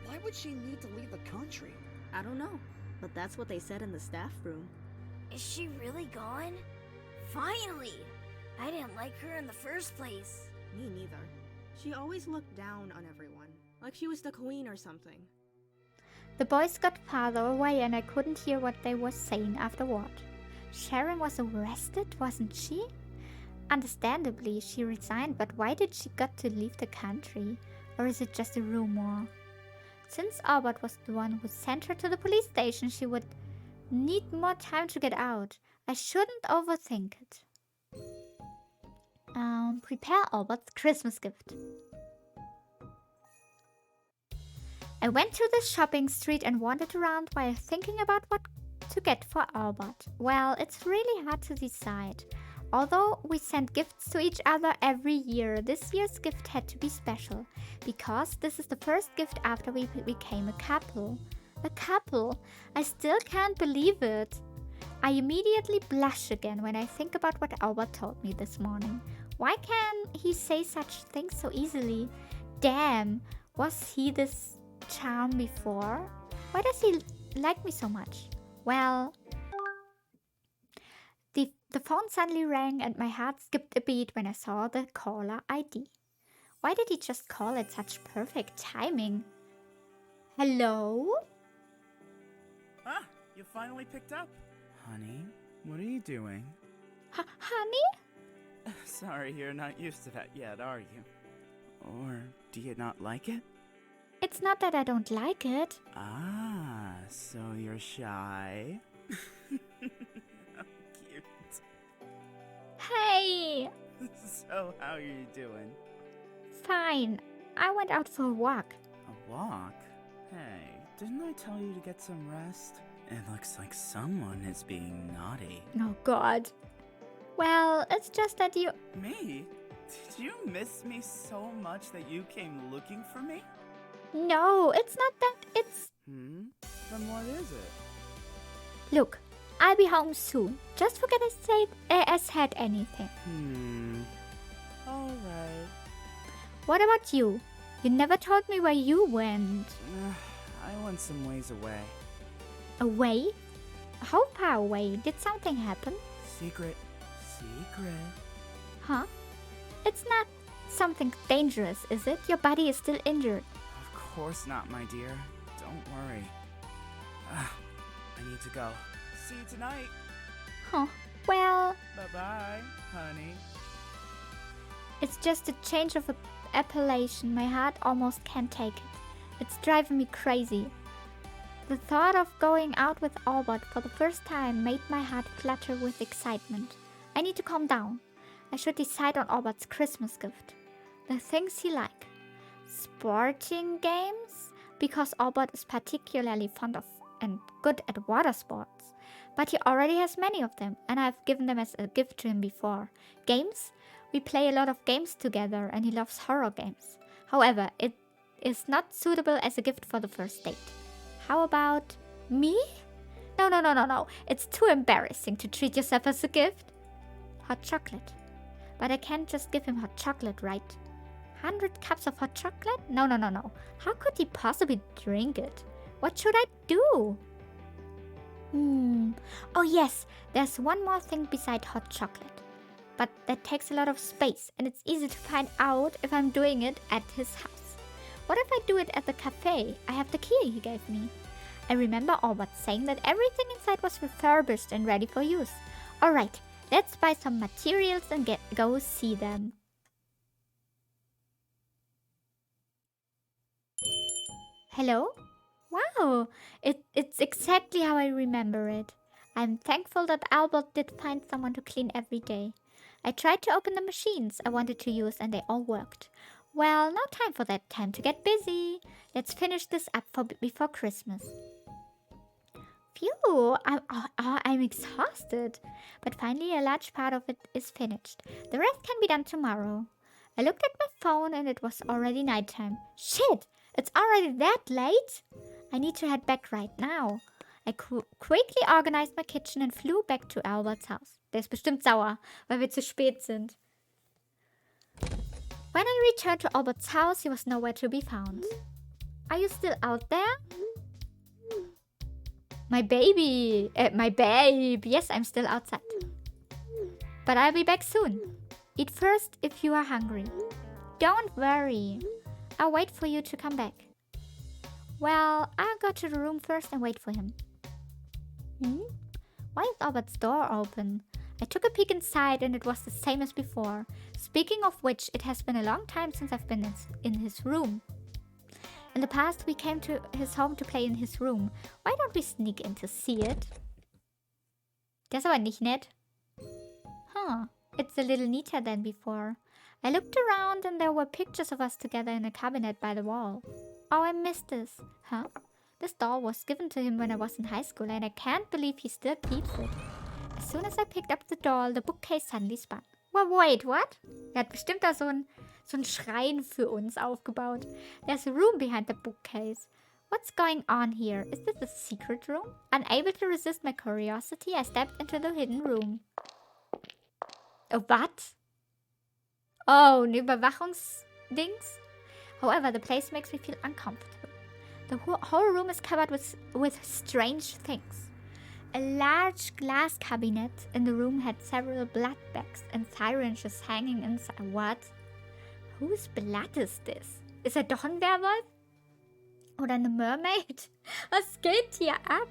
why would she need to leave the country? I don't know. but that's what they said in the staff room. Is she really gone? Finally! I didn't like her in the first place. Me neither. She always looked down on everyone, like she was the queen or something. The boys got farther away and I couldn't hear what they were saying afterward. Sharon was arrested, wasn't she? Understandably, she resigned, but why did she got to leave the country? Or is it just a rumor? Since Albert was the one who sent her to the police station, she would need more time to get out. I shouldn't overthink it. Prepare Albert's Christmas gift. I went to the shopping street and wandered around while thinking about what to get for Albert. Well, it's really hard to decide. Although we send gifts to each other every year, this year's gift had to be special, because this is the first gift after we became a couple. A couple? I still can't believe it. I immediately blush again when I think about what Albert told me this morning. Why can he say such things so easily? Damn, was he this charm before? Why does he like me so much? Well, the phone suddenly rang and my heart skipped a beat when I saw the caller ID. Why did he just call at such perfect timing? Hello? Ah, you finally picked up. Honey, what are you doing? Honey? Sorry, you're not used to that yet, are you? Or do you not like it? It's not that I don't like it. Ah, so you're shy? How cute. Hey! So, how are you doing? Fine. I went out for a walk. A walk? Hey, didn't I tell you to get some rest? It looks like someone is being naughty. Oh, God. Well, it's just that you... Me? Did you miss me so much that you came looking for me? No, it's not that. It's... Then what is it? Look, I'll be home soon. Just forget I said anything. Alright. What about you? You never told me where you went. I went some ways away. Away? How far away? Did something happen? Secret. Huh? It's not something dangerous, is it? Your body is still injured. Of course not, my dear. Don't worry. I need to go. See you tonight. Huh. Well... Bye-bye, honey. It's just a change of appellation. My heart almost can't take it. It's driving me crazy. The thought of going out with Albert for the first time made my heart flutter with excitement. I need to calm down. I should decide on Albert's Christmas gift. The things he likes. Sporting games? Because Albert is particularly fond of and good at water sports. But he already has many of them, and I've given them as a gift to him before. Games? We play a lot of games together, and he loves horror games. However, it is not suitable as a gift for the first date. How about me? No. It's too embarrassing to treat yourself as a gift. Hot chocolate. But I can't just give him hot chocolate, right? 100 cups of hot chocolate? No. How could he possibly drink it? What should I do? Oh yes, there's one more thing beside hot chocolate. But that takes a lot of space, and it's easy to find out if I'm doing it at his house. What if I do it at the cafe? I have the key he gave me. I remember Albert saying that everything inside was refurbished and ready for use. Alright, let's buy some materials and go see them. Hello? Wow, it's exactly how I remember it. I'm thankful that Albert did find someone to clean every day. I tried to open the machines I wanted to use and they all worked. Well, no time for that. Time to get busy. Let's finish this up before Christmas. Phew, I'm exhausted. But finally a large part of it is finished. The rest can be done tomorrow. I looked at my phone and it was already nighttime. Shit, it's already that late? I need to head back right now. I quickly organized my kitchen and flew back to Alberts house. Der ist bestimmt sauer, weil wir zu spät sind. When I returned to Albert's house, he was nowhere to be found. Are you still out there? My baby. My babe. Yes, I'm still outside. But I'll be back soon. Eat first if you are hungry. Don't worry. I'll wait for you to come back. Well, I'll go to the room first and wait for him. Why is Albert's door open? I took a peek inside and it was the same as before. Speaking of which, it has been a long time since I've been in his room. In the past, we came to his home to play in his room. Why don't we sneak in to see it? Das ist aber nicht nett. Huh, it's a little neater than before. I looked around and there were pictures of us together in a cabinet by the wall. Oh, I missed this. Huh? This doll was given to him when I was in high school and I can't believe he still keeps it. As soon as I picked up the doll, the bookcase suddenly spun. Well, wait, what? Er hat bestimmt da so ein Schrein für uns aufgebaut. There's a room behind the bookcase. What's going on here? Is this a secret room? Unable to resist my curiosity, I stepped into the hidden room. Oh, what? Oh, ein Überwachungsdings? However, the place makes me feel uncomfortable. The whole room is covered with strange things. A large glass cabinet in the room had several blood bags and syringes hanging inside. What? Whose blood is this? Ist er doch ein Werwolf? Oder eine Mermaid? Was geht hier ab?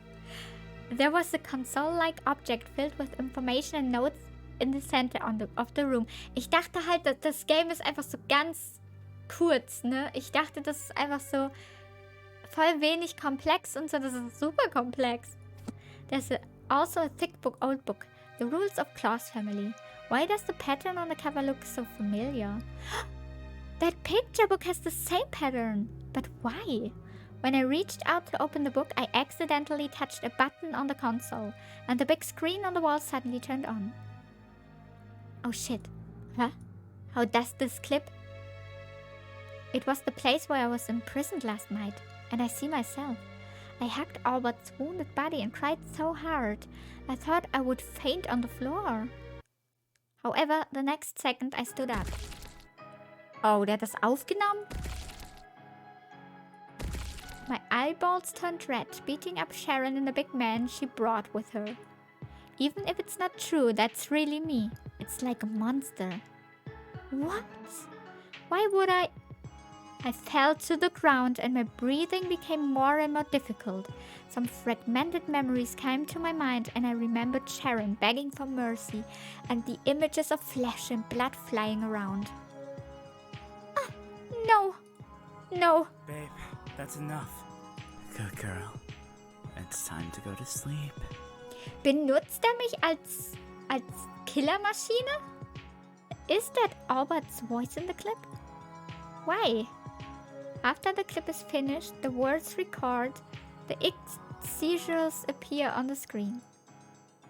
There was a console-like object filled with information and notes in the center of the room. Ich dachte halt, das Game ist einfach so ganz kurz, ne? Ich dachte, das ist einfach so voll wenig komplex und so. Das ist super komplex. There's also a thick book, old book. The Rules of Claus Family. Why does the pattern on the cover look so familiar? That picture book has the same pattern. But why? When I reached out to open the book, I accidentally touched a button on the console, and the big screen on the wall suddenly turned on. Oh shit. Huh? How does this clip? It was the place where I was imprisoned last night, and I see myself. I hugged Albert's wounded body and cried so hard, I thought I would faint on the floor. However, the next second I stood up. Oh, der hat das aufgenommen? My eyeballs turned red, beating up Sharon and the big man she brought with her. Even if it's not true, that's really me. It's like a monster. What? Why would I fell to the ground and my breathing became more and more difficult. Some fragmented memories came to my mind and I remembered Sharon begging for mercy and the images of flesh and blood flying around. Ah, no. No. Babe, that's enough. Good girl. It's time to go to sleep. Benutzt er mich als Killermaschine? Is that Albert's voice in the clip? Why? After the clip is finished, the words record, the seizures appear on the screen.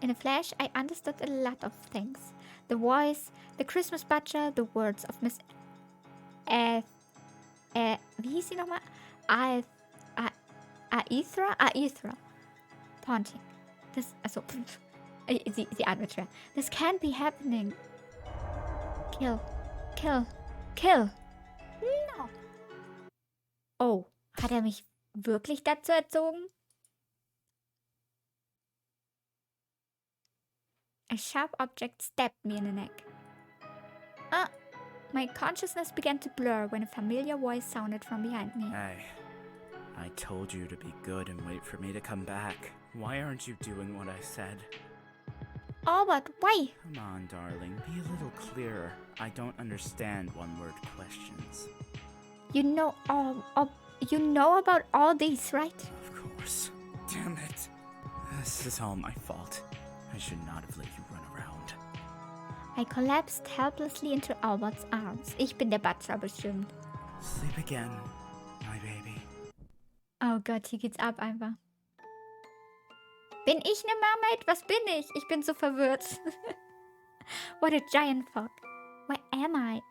In a flash, I understood a lot of things. The voice, the Christmas butcher, the words of Miss wie hieß sie nochmal? Aethra. Ponting. Das, also, sie atmet schwer. This can't be happening. Kill. No. Oh, hat er mich wirklich dazu erzogen? A sharp object stabbed me in the neck. My consciousness began to blur when a familiar voice sounded from behind me. Hey, I told you to be good and wait for me to come back. Why aren't you doing what I said? Albert, why? Come on, darling, be a little clearer. I don't understand one-word questions. You know about all these, right? Of course. Damn it. This is all my fault. I should not have let you run around. I collapsed helplessly into Albert's arms. Ich bin der Butcher bestimmt. Sleep again, my baby. Oh Gott, hier geht's ab einfach. Bin ich eine Mermaid? Was bin ich? Ich bin so verwirrt. What a giant fuck. Where am I?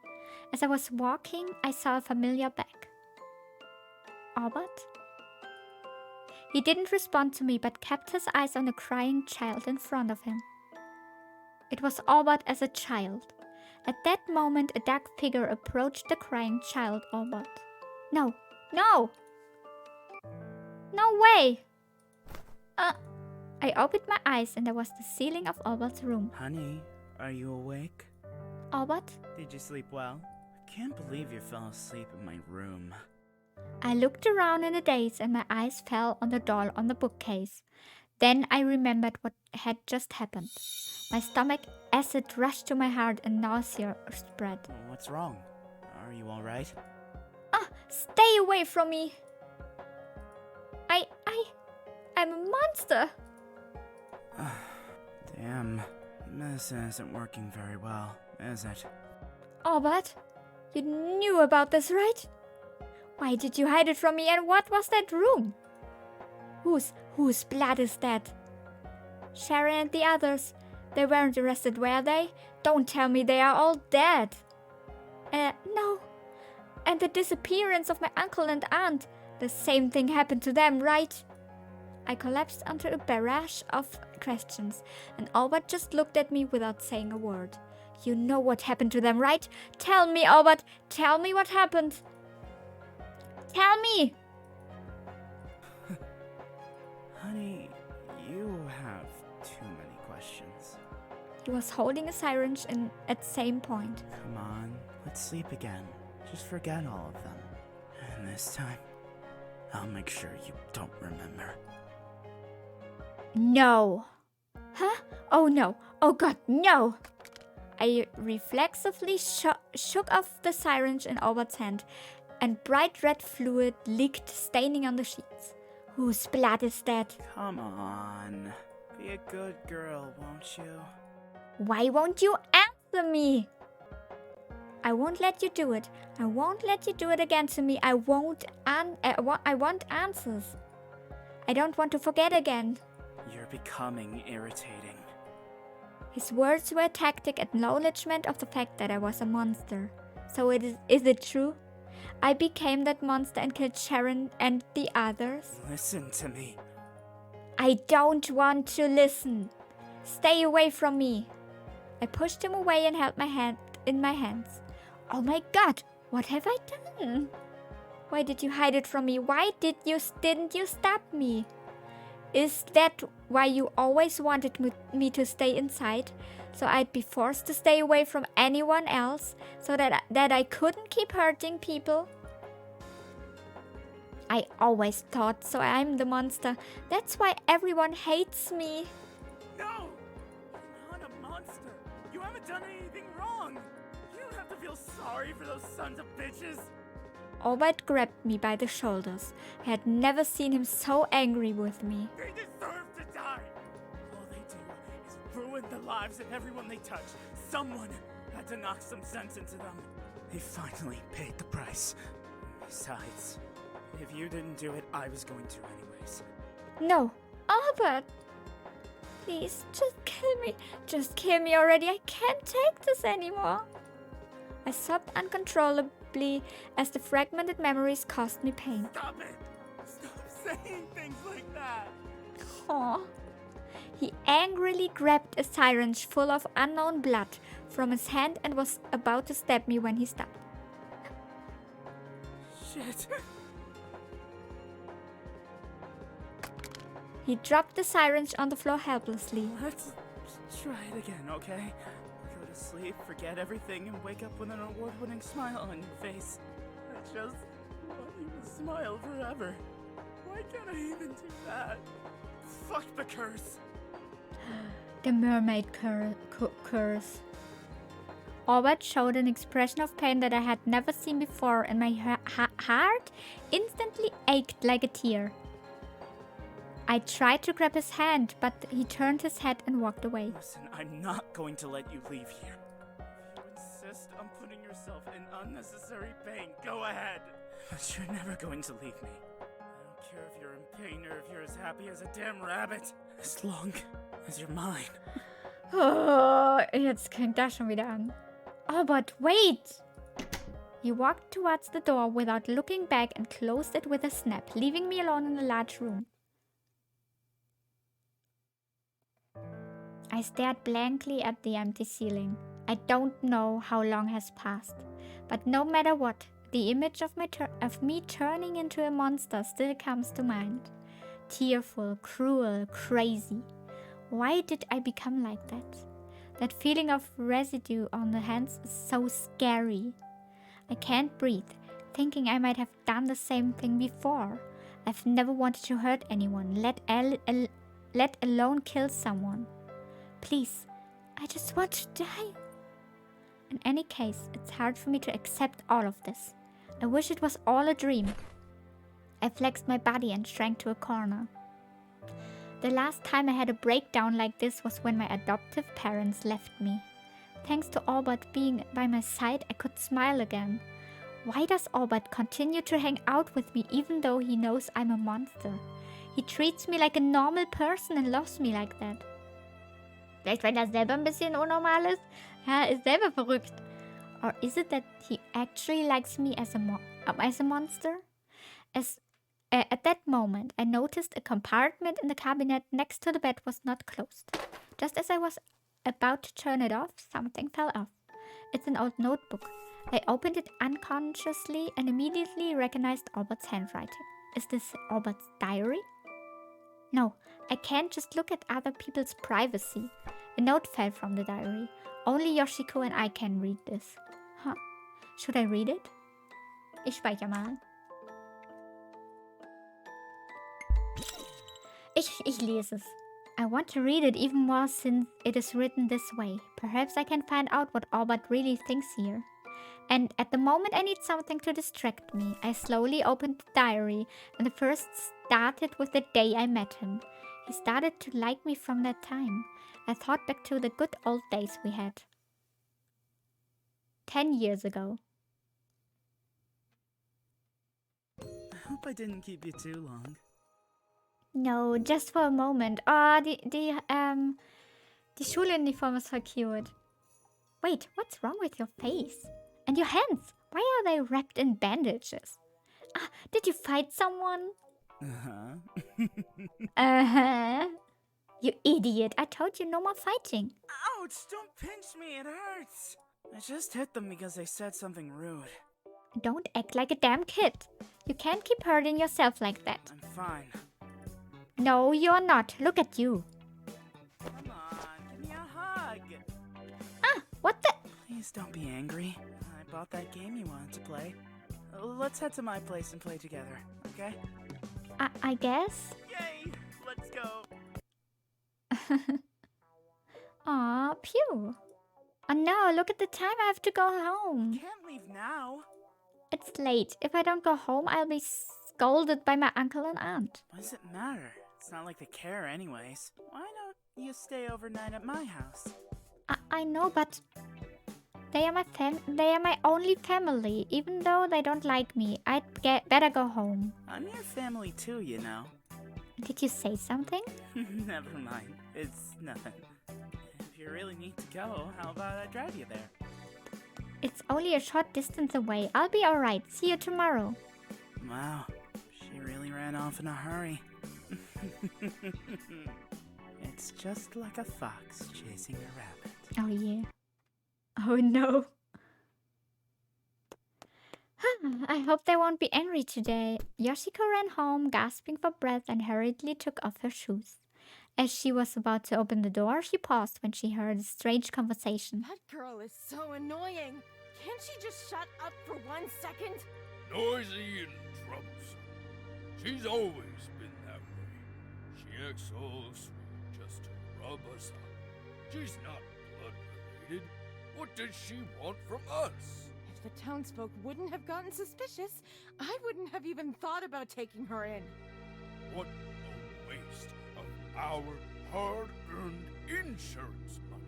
As I was walking, I saw a familiar back. Albert? He didn't respond to me, but kept his eyes on the crying child in front of him. It was Albert as a child. At that moment, a dark figure approached the crying child, Albert. No! No! No way! I opened my eyes and there was the ceiling of Albert's room. Honey, are you awake? Albert? Did you sleep well? I can't believe you fell asleep in my room. I looked around in a daze and my eyes fell on the doll on the bookcase. Then I remembered what had just happened. My stomach acid rushed to my heart and nausea spread. What's wrong? Are you alright? Stay away from me! I'm a monster! Damn, this isn't working very well, is it? Albert, you knew about this, right? Why did you hide it from me, and what was that room? Whose blood is that? Sharon and the others, they weren't arrested, were they? Don't tell me they are all dead. No. And the disappearance of my uncle and aunt, the same thing happened to them, right? I collapsed under a barrage of questions, and Albert just looked at me without saying a word. You know what happened to them, right? Tell me, Albert, tell me what happened. Tell me! Honey, you have too many questions. He was holding a syringe at the same point. Come on, let's sleep again. Just forget all of them. And this time, I'll make sure you don't remember. No. Huh? Oh no. Oh God, no. I reflexively shook off the syringe in Albert's hand, and bright red fluid leaked, staining on the sheets. Whose blood is that? Come on. Be a good girl, won't you? Why won't you answer me? I won't let you do it. I won't let you do it again to me. I want answers. I don't want to forget again. You're becoming irritating. His words were a tacit acknowledgement of the fact that I was a monster. So is it true? I became that monster and killed Sharon and the others? Listen to me. I don't want to listen. Stay away from me. I pushed him away and held my hand in my hands. Oh my God, what have I done? Why did you hide it from me? Why didn't you stop me? Is that why you always wanted me to stay inside? So I'd be forced to stay away from anyone else? So that I couldn't keep hurting people? I always thought so. I'm the monster. That's why everyone hates me. No! You're not a monster. You haven't done anything wrong. You don't have to feel sorry for those sons of bitches. Albert grabbed me by the shoulders. I had never seen him so angry with me. They deserve to die. All they do is ruin the lives of everyone they touch. Someone had to knock some sense into them. They finally paid the price. Besides, if you didn't do it, I was going to anyways. No, Albert! Please, just kill me. Just kill me already. I can't take this anymore. I sobbed uncontrollably as the fragmented memories caused me pain. Stop it! Stop saying things like that! Aw. He angrily grabbed a syringe full of unknown blood from his hand and was about to stab me when he stopped. Shit. He dropped the syringe on the floor helplessly. Let's try it again, okay? Go to sleep, forget everything, and wake up with an award-winning smile on your face. I just want you to smile forever. Why can't I even do that? Fuck the curse. The mermaid curse. Albert showed an expression of pain that I had never seen before, and my heart instantly ached like a tear. I tried to grab his hand, but he turned his head and walked away. Listen, I'm not going to let you leave here. If you insist on putting yourself in unnecessary pain, go ahead. But you're never going to leave me. I don't care if you're in pain or if you're as happy as a damn rabbit. As long as you're mine. Oh, jetzt fängt das schon wieder an. Albert, wait! He walked towards the door without looking back and closed it with a snap, leaving me alone in the large room. I stared blankly at the empty ceiling. I don't know how long has passed, but no matter what, the image of me turning into a monster still comes to mind. tearful, cruel, crazy. Why did I become like that? That feeling of residue on the hands is so scary. I can't breathe, thinking I might have done the same thing before. I've never wanted to hurt anyone, let alone kill someone. Please, I just want to die. In any case, it's hard for me to accept all of this. I wish it was all a dream. I flexed my body and shrank to a corner. The last time I had a breakdown like this was when my adoptive parents left me. Thanks to Albert being by my side, I could smile again. Why does Albert continue to hang out with me even though he knows I'm a monster? He treats me like a normal person and loves me like that. Vielleicht weil er selber ein bisschen unnormal ist? Ja, ist selber verrückt. Or is it that he actually likes me as a monster? At that moment, I noticed a compartment in the cabinet next to the bed was not closed. Just as I was about to turn it off, something fell off. It's an old notebook. I opened it unconsciously and immediately recognized Albert's handwriting. Is this Albert's diary? No, I can't just look at other people's privacy. A note fell from the diary. Only Yoshiko and I can read this. Huh. Should I read it? Ich speichere mal. Ich lese es. I want to read it even more since it is written this way. Perhaps I can find out what Albert really thinks here. And at the moment I need something to distract me. I slowly opened the diary, and the first started with the day I met him. He started to like me from that time. I thought back to the good old days we had. 10 years ago. I hope I didn't keep you too long. No, just for a moment. Oh, die Schuluniform is so cute. Wait, what's wrong with your face? And your hands? Why are they wrapped in bandages? Did you fight someone? Uh-huh. Uh-huh. You idiot. I told you no more fighting. Ouch! Don't pinch me, it hurts! I just hit them because they said something rude. Don't act like a damn kid. You can't keep hurting yourself like that. I'm fine. No, you're not. Look at you. Come on, give me a hug! What the? Please don't be angry. I bought that game you wanted to play. Let's head to my place and play together, okay? I guess. Yay! Let's go! Aw, pew. Oh no, look at the time. I have to go home. Can't leave now. It's late. If I don't go home, I'll be scolded by my uncle and aunt. What does it matter? It's not like they care anyways. Why don't you stay overnight at my house? I know, but they are my only family. Even though they don't like me, I'd better go home. I'm your family too, you know. Did you say something? Never mind. It's nothing. If you really need to go, how about I drive you there? It's only a short distance away. I'll be alright. See you tomorrow. Wow, she really ran off in a hurry. It's just like a fox chasing a rabbit. Oh yeah. Oh no. I hope they won't be angry today. Yoshiko ran home, gasping for breath, and hurriedly took off her shoes. As she was about to open the door, she paused when she heard a strange conversation. That girl is so annoying. Can't she just shut up for 1 second? Noisy and troublesome. She's always been that way. She acts so sweet just to rub us up. She's not blood related. What does she want from us? If the townsfolk wouldn't have gotten suspicious, I wouldn't have even thought about taking her in. What a waste of our hard-earned insurance money.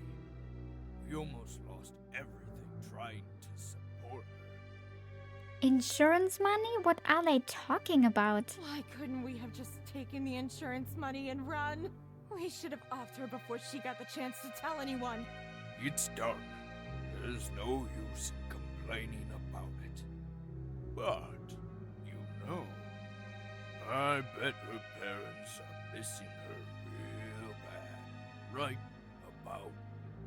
We almost lost everything trying to support her. Insurance money? What are they talking about? Why couldn't we have just taken the insurance money and run? We should have offed her before she got the chance to tell anyone. It's done. There's no use in complaining about it. But, you know, I bet her parents are missing her real bad. Right about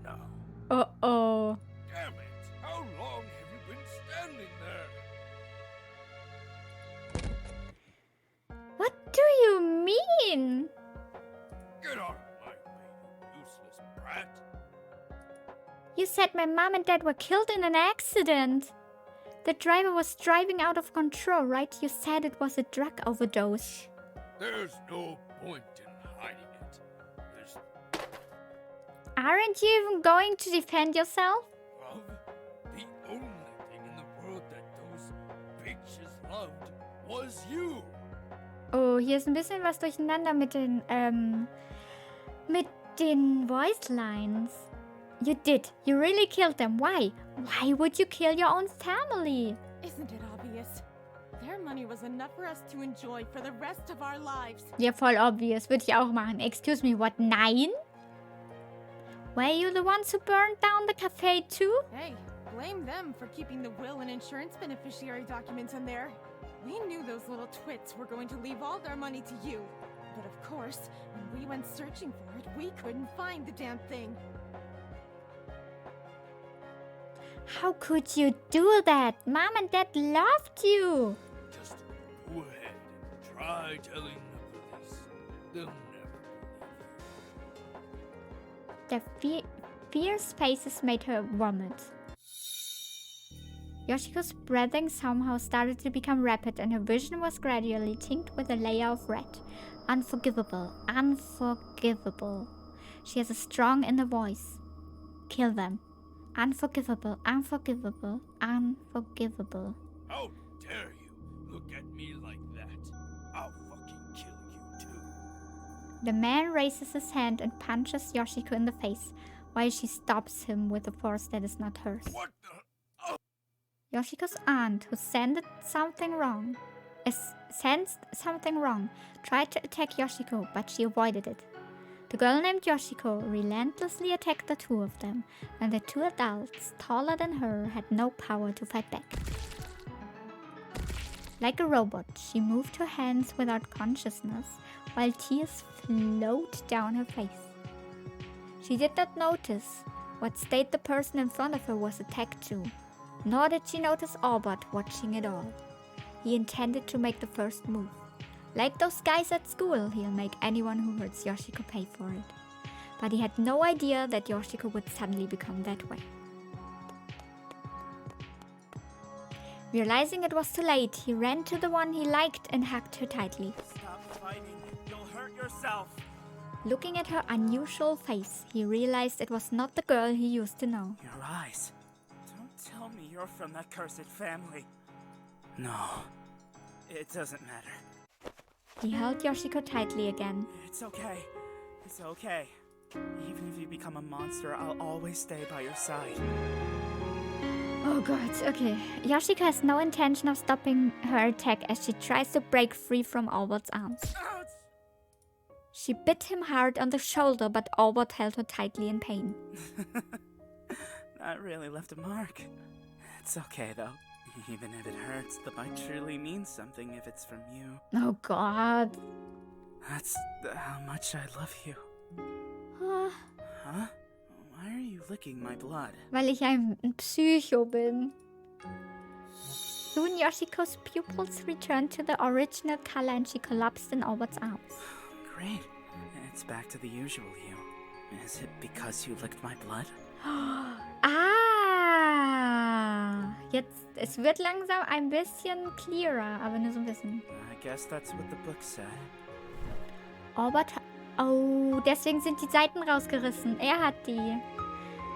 now. Uh-oh. Damn it! How long have you been standing there? What do you mean? Get out of my way, you useless brat. You said my mom and dad were killed in an accident. The driver was driving out of control, right? You said it was a drug overdose. There's no point in hiding it. There's Aren't you even going to defend yourself? love. The only thing in the world that those bitches loved was you. Oh, hier ist ein bisschen was durcheinander mit den Voice Lines. You did. You really killed them. Why? Why would you kill your own family? Isn't it obvious? Their money was enough for us to enjoy for the rest of our lives. Ja, voll obvious. Würde ich auch machen. Excuse me, what? Nein? Were you the ones who burned down the cafe too? Hey, blame them for keeping the will and insurance beneficiary documents in there. We knew those little twits were going to leave all their money to you. But of course, when we went searching for it, we couldn't find the damn thing. How could you do that? Mom and dad loved you. Just go ahead and try telling the police. They'll never believe you. The fierce faces made her vomit. Yoshiko's breathing somehow started to become rapid and her vision was gradually tinged with a layer of red. Unforgivable. Unforgivable. She has a strong inner voice. Kill them. Unforgivable. Unforgivable. Unforgivable. How dare you look at me like that? I'll fucking kill you too. The man raises his hand and punches Yoshiko in the face, while she stops him with a force that is not hers. What the? Oh. Yoshiko's aunt, who sensed something wrong, tried to attack Yoshiko, but she avoided it. The girl named Yoshiko relentlessly attacked the two of them, and the two adults, taller than her, had no power to fight back. Like a robot, she moved her hands without consciousness, while tears flowed down her face. She did not notice what state the person in front of her was attacked to, nor did she notice Albert watching it all. He intended to make the first move. Like those guys at school, he'll make anyone who hurts Yoshiko pay for it. But he had no idea that Yoshiko would suddenly become that way. Realizing it was too late, he ran to the one he liked and hugged her tightly. Stop fighting. You'll hurt yourself. Looking at her unusual face, he realized it was not the girl he used to know. Your eyes. Don't tell me you're from that cursed family. No, it doesn't matter. He held Yoshiko tightly again. It's okay. It's okay. Even if you become a monster, I'll always stay by your side. Oh god, okay. Yoshiko has no intention of stopping her attack as she tries to break free from Albert's arms. Ouch! She bit him hard on the shoulder, but Albert held her tightly in pain. That really left a mark. It's okay though. Even if it hurts, the bite truly means something if it's from you. Oh god. That's how much I love you. Huh? Why are you licking my blood? Weil ich ein Psycho bin. Soon Yoshiko's pupils returned to the original color and she collapsed in Albert's arms. Great. It's back to the usual you. Is it because you licked my blood? Jetzt, es wird langsam ein bisschen clearer, aber nur so ein bisschen. I guess that's what the book said. Albert, oh, deswegen sind die Seiten rausgerissen. Er hat die.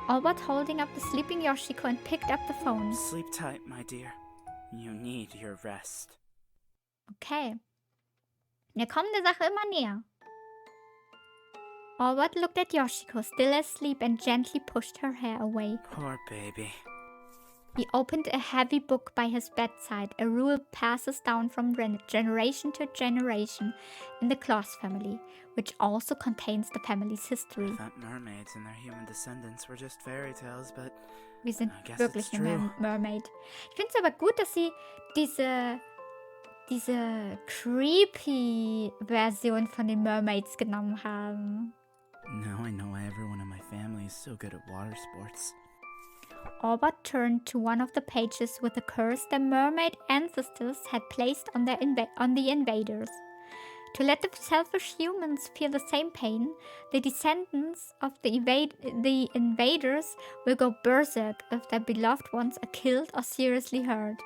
Albert holding up the sleeping Yoshiko and picked up the phone. Sleep tight, my dear. You need your rest. Okay. Wir kommen der Sache immer näher. Albert looked at Yoshiko, still asleep, and gently pushed her hair away. Poor baby. He opened a heavy book by his bedside, a rule passes down from generation to generation in the Claus family, which also contains the family's history. I thought mermaids and their human descendants were just fairy tales, but Wir sind I guess wirklich it's eine true. Mermaid. Ich finde es aber gut, dass sie diese creepy Version von den Mermaids genommen haben. Now I know why everyone in my family is so good at water sports. Albert turned to one of the pages with a curse their mermaid ancestors had placed on the invaders. To let the selfish humans feel the same pain, the descendants of the invaders will go berserk if their beloved ones are killed or seriously hurt.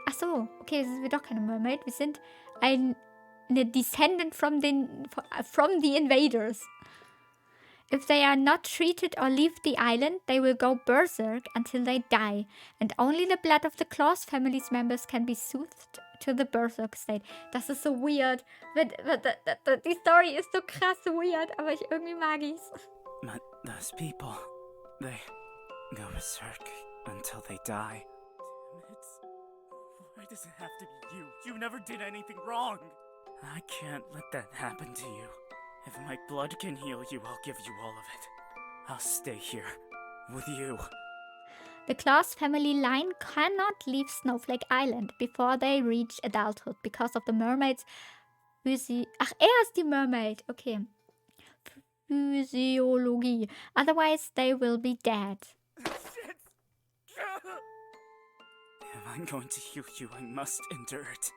Ach so, okay, sind wir doch keine Mermaid. Wir sind eine Descendant from the invaders. If they are not treated or leave the island, they will go berserk until they die, and only the blood of the Claus family's members can be soothed to the berserk state. Das ist so weird. Die Story ist so krass weird, aber irgendwie mag ich's. But those people, they go berserk until they die. Damn it. Why does it have to be you? You never did anything wrong. I can't let that happen to you. If my blood can heal you, I'll give you all of it. I'll stay here with you. The Claus family line cannot leave Snowflake Island before they reach adulthood because of the mermaids. Ach, ist die Mermaid. Okay. Physiologie. Otherwise, they will be dead. Shit! If I'm going to heal you, I must endure it.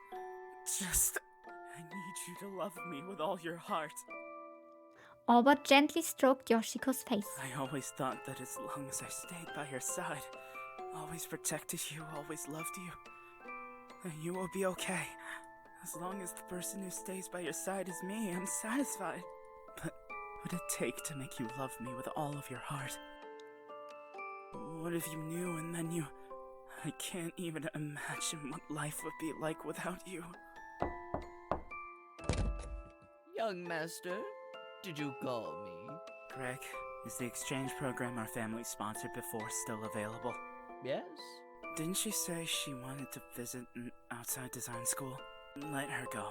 I need you to love me with all your heart. Albert gently stroked Yoshiko's face. I always thought that as long as I stayed by your side, always protected you, always loved you, then you will be okay. As long as the person who stays by your side is me, I'm satisfied. But what would it take to make you love me with all of your heart? What if you knew and then I can't even imagine what life would be like without you. Young master, did you call me? Greg, is the exchange program our family sponsored before still available? Yes? Didn't she say she wanted to visit an outside design school? Let her go.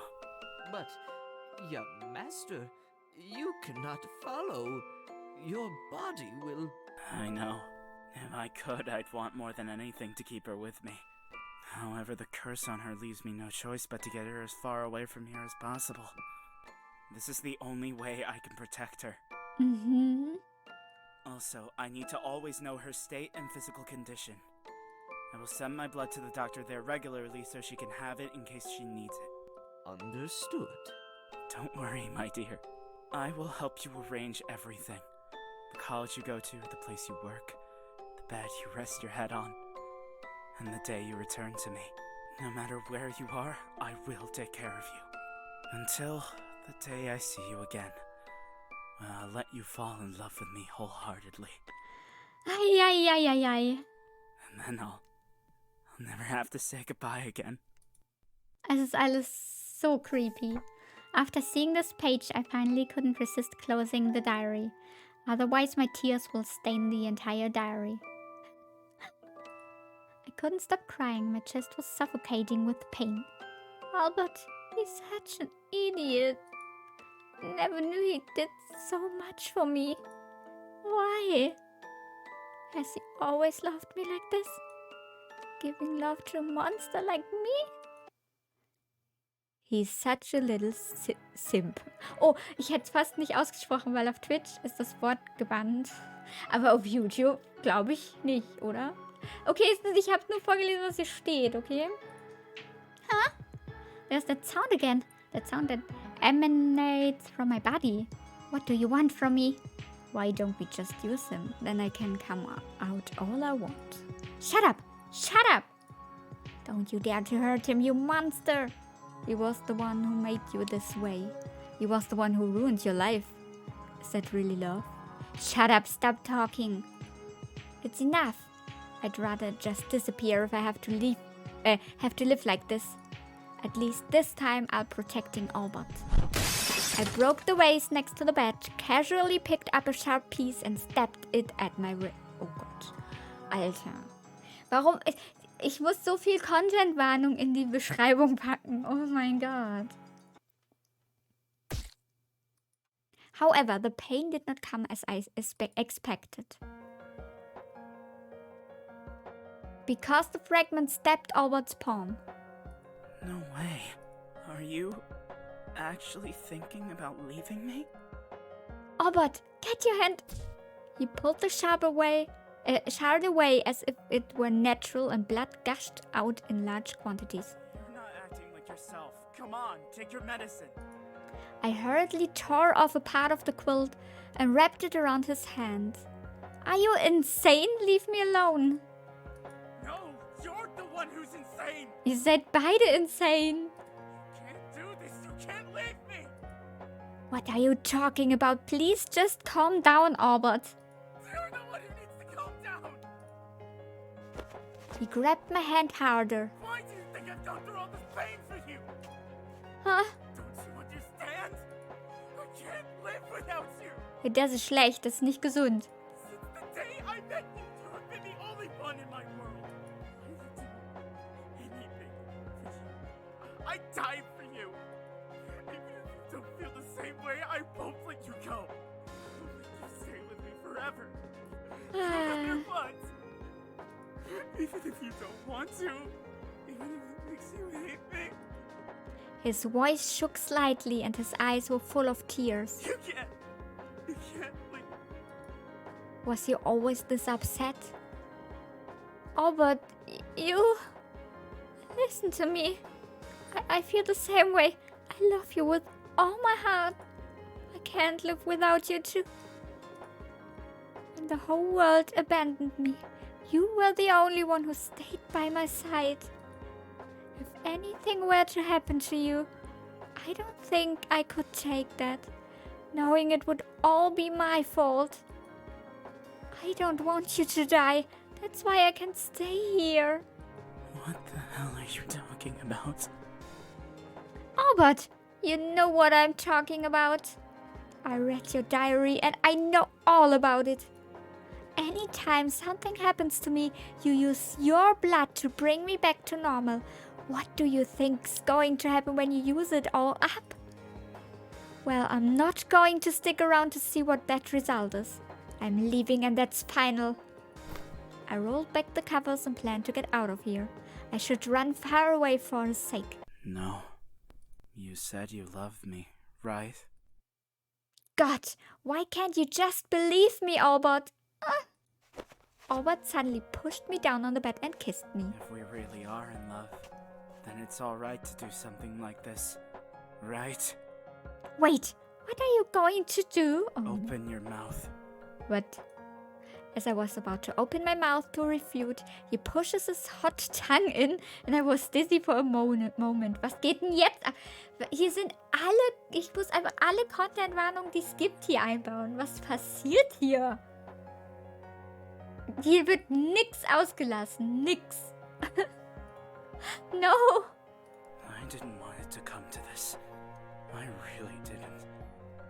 But, young master, you cannot follow. Your body will... I know. If I could, I'd want more than anything to keep her with me. However, the curse on her leaves me no choice but to get her as far away from here as possible. This is the only way I can protect her. Mm-hmm. Also, I need to always know her state and physical condition. I will send my blood to the doctor there regularly so she can have it in case she needs it. Understood. Don't worry, my dear. I will help you arrange everything. The college you go to, the place you work, the bed you rest your head on, and the day you return to me. No matter where you are, I will take care of you. Until the day I see you again, when I'll let you fall in love with me wholeheartedly. Ei. And then I'll never have to say goodbye again. Es ist alles so creepy. After seeing this page, I finally couldn't resist closing the diary. Otherwise, my tears will stain the entire diary. I couldn't stop crying. My chest was suffocating with pain. Albert, he's such an idiot. Never knew he did so much for me. Why? Has he always loved me like this? Giving love to a monster like me? He's such a little simp. Oh, ich hätte es fast nicht ausgesprochen, weil auf Twitch ist das Wort gebannt. Aber auf YouTube glaube ich nicht, oder? Okay, ich habe nur vorgelesen, was hier steht, okay? Huh? There's that sound again. That sound that emanates from my body. What do you want from me? Why don't we just use him? Then I can come out all I want. Shut up! Shut up! Don't you dare to hurt him, you monster! He was the one who made you this way. He was the one who ruined your life. Is that really love? Shut up, stop talking. It's enough. I'd rather just disappear if I have to live like this. At least this time I'll protecting Albert. I broke the vase next to the bed, casually picked up a sharp piece and stabbed it at my wrist. Oh Gott. Alter. Warum? Ich muss so viel Content-Warnung in die Beschreibung packen. Oh mein Gott. However, the pain did not come as I expected. Because the fragment stabbed Albert's palm. No way. Are you actually thinking about leaving me? Albert, get your hand. He pulled the shard away as if it were natural and blood gushed out in large quantities. You're not acting like yourself. come on, take your medicine. I hurriedly tore off a part of the quilt and wrapped it around his hand. Are you insane? Leave me alone. No, you're the one who's insane. Ihr seid beide insane. You can't do this. You can't leave me. What are you talking about? Please just calm down, Albert. You're the one who needs to calm down. He grabbed my hand harder. Why do you think I've gone through all this pain for you? Huh? Don't you understand? I can't live without you. Das ist schlecht, das ist nicht gesund. Since the day I met you, you have been the only one in my world. I would do anything for you. I'd die for you. Even if you don't feel the same way, I won't let you go. I'll let you stay with me forever. No matter what. Even if you don't want to. Even if it makes you hate me. His voice shook slightly and his eyes were full of tears. You can't leave. Was he always this upset? Oh, but you... Listen to me. I feel the same way. I love you with all my heart. I can't live without you too. When the whole world abandoned me, you were the only one who stayed by my side. If anything were to happen to you, I don't think I could take that, knowing it would all be my fault. I don't want you to die. That's why I can stay here. What the hell are you talking about? Albert, you know what I'm talking about. I read your diary and I know all about it. Anytime something happens to me, you use your blood to bring me back to normal. What do you think's going to happen when you use it all up? Well, I'm not going to stick around to see what that result is. I'm leaving and that's final. I rolled back the covers and planned to get out of here. I should run far away for his sake. No. You said you loved me, right? God, why can't you just believe me, Albert? Albert suddenly pushed me down on the bed and kissed me. If we really are in love, then it's alright to do something like this, right? Wait, what are you going to do? Open your mouth. What? As I was about to open my mouth to refute, he pushes his hot tongue in and I was dizzy for a moment. Was geht denn jetzt ab? Hier sind alle, ich muss einfach alle Content-Warnungen, die es gibt, hier einbauen. Was passiert hier? Hier wird nix ausgelassen, nix. No. I didn't want it to come to this. I really didn't.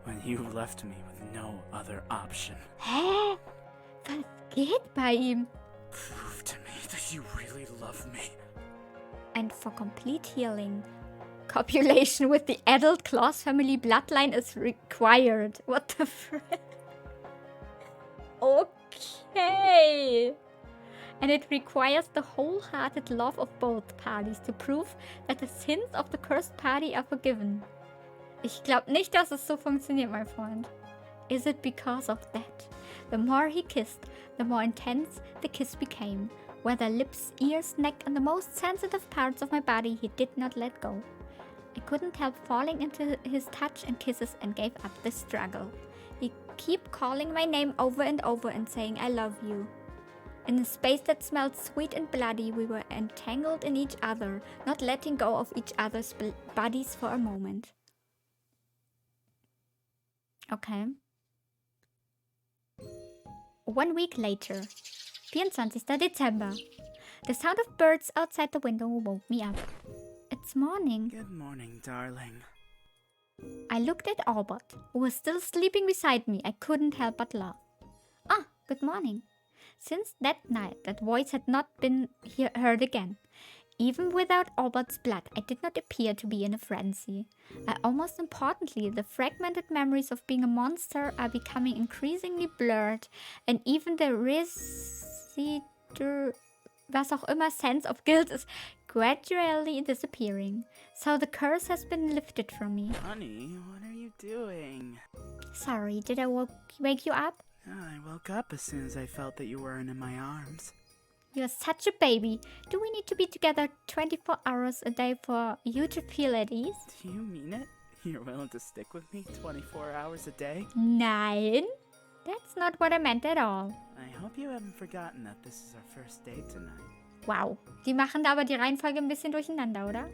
When you left me with no other option. Hä? Was geht bei ihm? Prove to me that you really love me. And for complete healing, copulation with the adult Claus family bloodline is required. What the frick? Okay. And it requires the wholehearted love of both parties to prove that the sins of the cursed party are forgiven. Ich glaube nicht, dass es so funktioniert, mein Freund. Is it because of that? The more he kissed, the more intense the kiss became. Whether lips, ears, neck, and the most sensitive parts of my body, he did not let go. I couldn't help falling into his touch and kisses and gave up the struggle. He kept calling my name over and over and saying, I love you. In a space that smelled sweet and bloody, we were entangled in each other, not letting go of each other's bodies for a moment. Okay. 1 week later, 24. December. The sound of birds outside the window woke me up. It's morning. Good morning, darling. I looked at Albert, who was still sleeping beside me. I couldn't help but laugh. Ah, good morning. Since that night, that voice had not been heard again. Even without Albert's blood, I did not appear to be in a frenzy. Almost importantly, the fragmented memories of being a monster are becoming increasingly blurred, and even the was auch immer sense of guilt is gradually disappearing. So the curse has been lifted from me. Honey, what are you doing? Sorry, did I wake you up? I woke up as soon as I felt that you weren't in my arms. You're such a baby. Do we need to be together 24 hours a day for you to feel at ease? Do you mean it? You're willing to stick with me 24 hours a day? Nein. That's not what I meant at all. I hope you haven't forgotten that this is our first date tonight. Wow. Die machen da aber die Reihenfolge ein bisschen durcheinander, oder?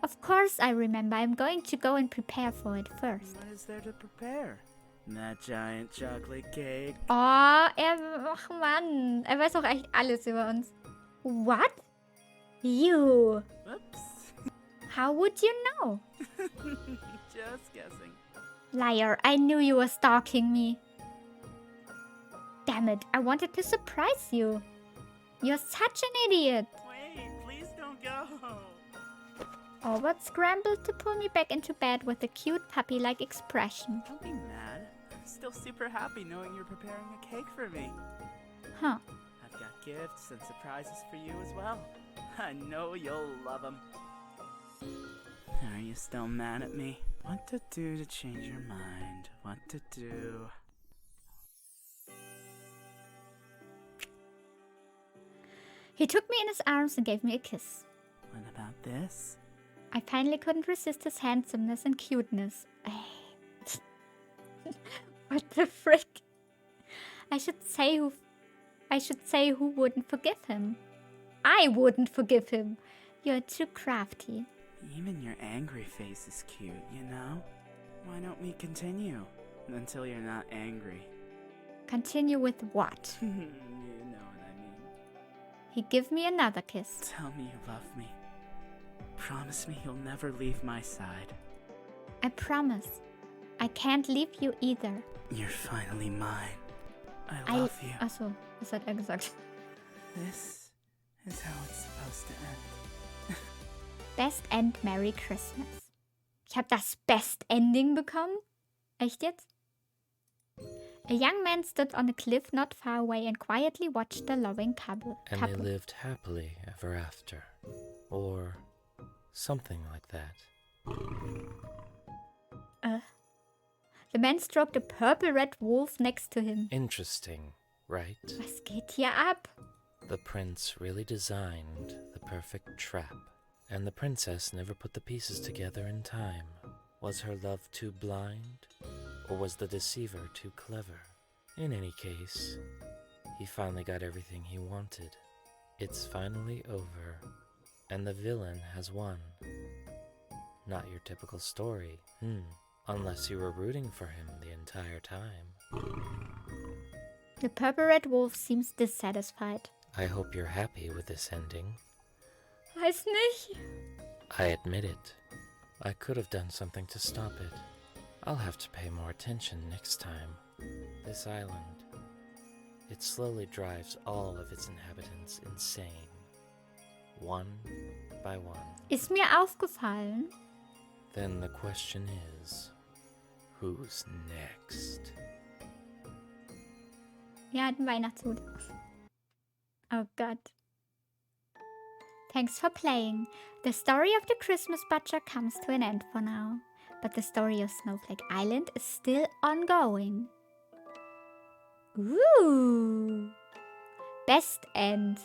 Of course I remember. I'm going to go and prepare for it first. What is there to prepare? That giant chocolate cake. Oh, ach Mann. Er weiß auch echt alles über uns. What? You. Oops. How would you know? Just guessing. Liar, I knew you were stalking me. Damn it, I wanted to surprise you. You're such an idiot. Wait, please don't go. Albert scrambled to pull me back into bed with a cute puppy-like expression. Don't be mad. I'm still super happy knowing you're preparing a cake for me. Huh. I've got gifts and surprises for you as well. I know you'll love them. Are you still mad at me? What to do to change your mind? What to do? He took me in his arms and gave me a kiss. What about this? I finally couldn't resist his handsomeness and cuteness. What the frick? I should say who wouldn't forgive him. I wouldn't forgive him. You're too crafty. Even your angry face is cute, you know? Why don't we continue until you're not angry? Continue with what? You know what I mean. He gave me another kiss. Tell me you love me. Promise me you'll never leave my side. I promise. I can't leave you either. You're finally mine. I love you. Achso, das hat er gesagt. This is how it's supposed to end. Best End Merry Christmas. Ich habe das Best Ending bekommen? Echt jetzt? A young man stood on a cliff not far away and quietly watched the loving couple. And they lived happily ever after. Or something like that. The man stroked a purple-red wolf next to him. Interesting, right? Was geht hier ab? The prince really designed the perfect trap. And the princess never put the pieces together in time. Was her love too blind? Or was the deceiver too clever? In any case, he finally got everything he wanted. It's finally over, and the villain has won. Not your typical story, unless you were rooting for him the entire time. The purple-red wolf seems dissatisfied. I hope you're happy with this ending. Weiß nicht. I admit it. I could have done something to stop it. I'll have to pay more attention next time. This island, it slowly drives all of its inhabitants insane. One by one. Ist mir aufgefallen. Then the question is, who's next? Ja, hat einen Weihnachtshut. Oh Gott. Thanks for playing. The story of the Christmas Butcher comes to an end for now. But the story of Snowflake Island is still ongoing. Ooh. Best End.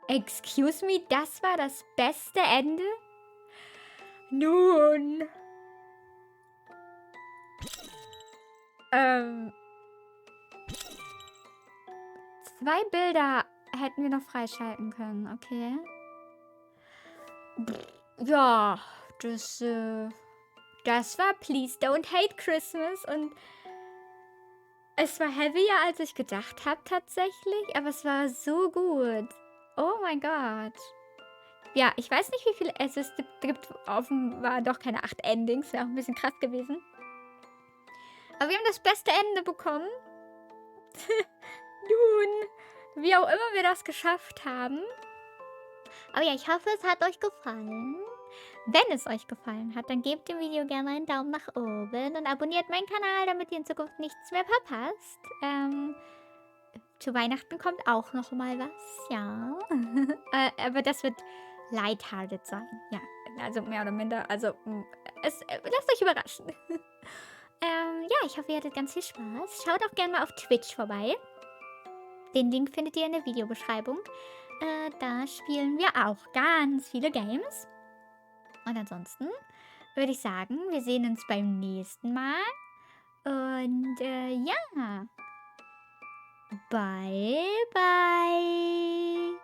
Excuse me, das war das beste Ende? Nun. Zwei Bilder hätten wir noch freischalten können, okay. Ja, das war Please Don't Hate Christmas und es war heavier, als ich gedacht habe tatsächlich, aber es war so gut. Oh mein Gott. Ja, ich weiß nicht, wie viele es gibt. Offenbar doch keine 8 Endings, wäre auch ein bisschen krass gewesen. Aber wir haben das beste Ende bekommen. Nun, wie auch immer wir das geschafft haben. Aber ja, ich hoffe, es hat euch gefallen. Wenn es euch gefallen hat, dann gebt dem Video gerne einen Daumen nach oben und abonniert meinen Kanal, damit ihr in Zukunft nichts mehr verpasst. Zu Weihnachten kommt auch noch mal was, ja. Aber das wird lighthearted sein, ja. Also mehr oder minder, also lasst euch überraschen. Ja, ich hoffe, ihr hattet ganz viel Spaß. Schaut auch gerne mal auf Twitch vorbei. Den Link findet ihr in der Videobeschreibung. Da spielen wir auch ganz viele Games. Und ansonsten würde ich sagen, wir sehen uns beim nächsten Mal. Und ja. Bye, bye.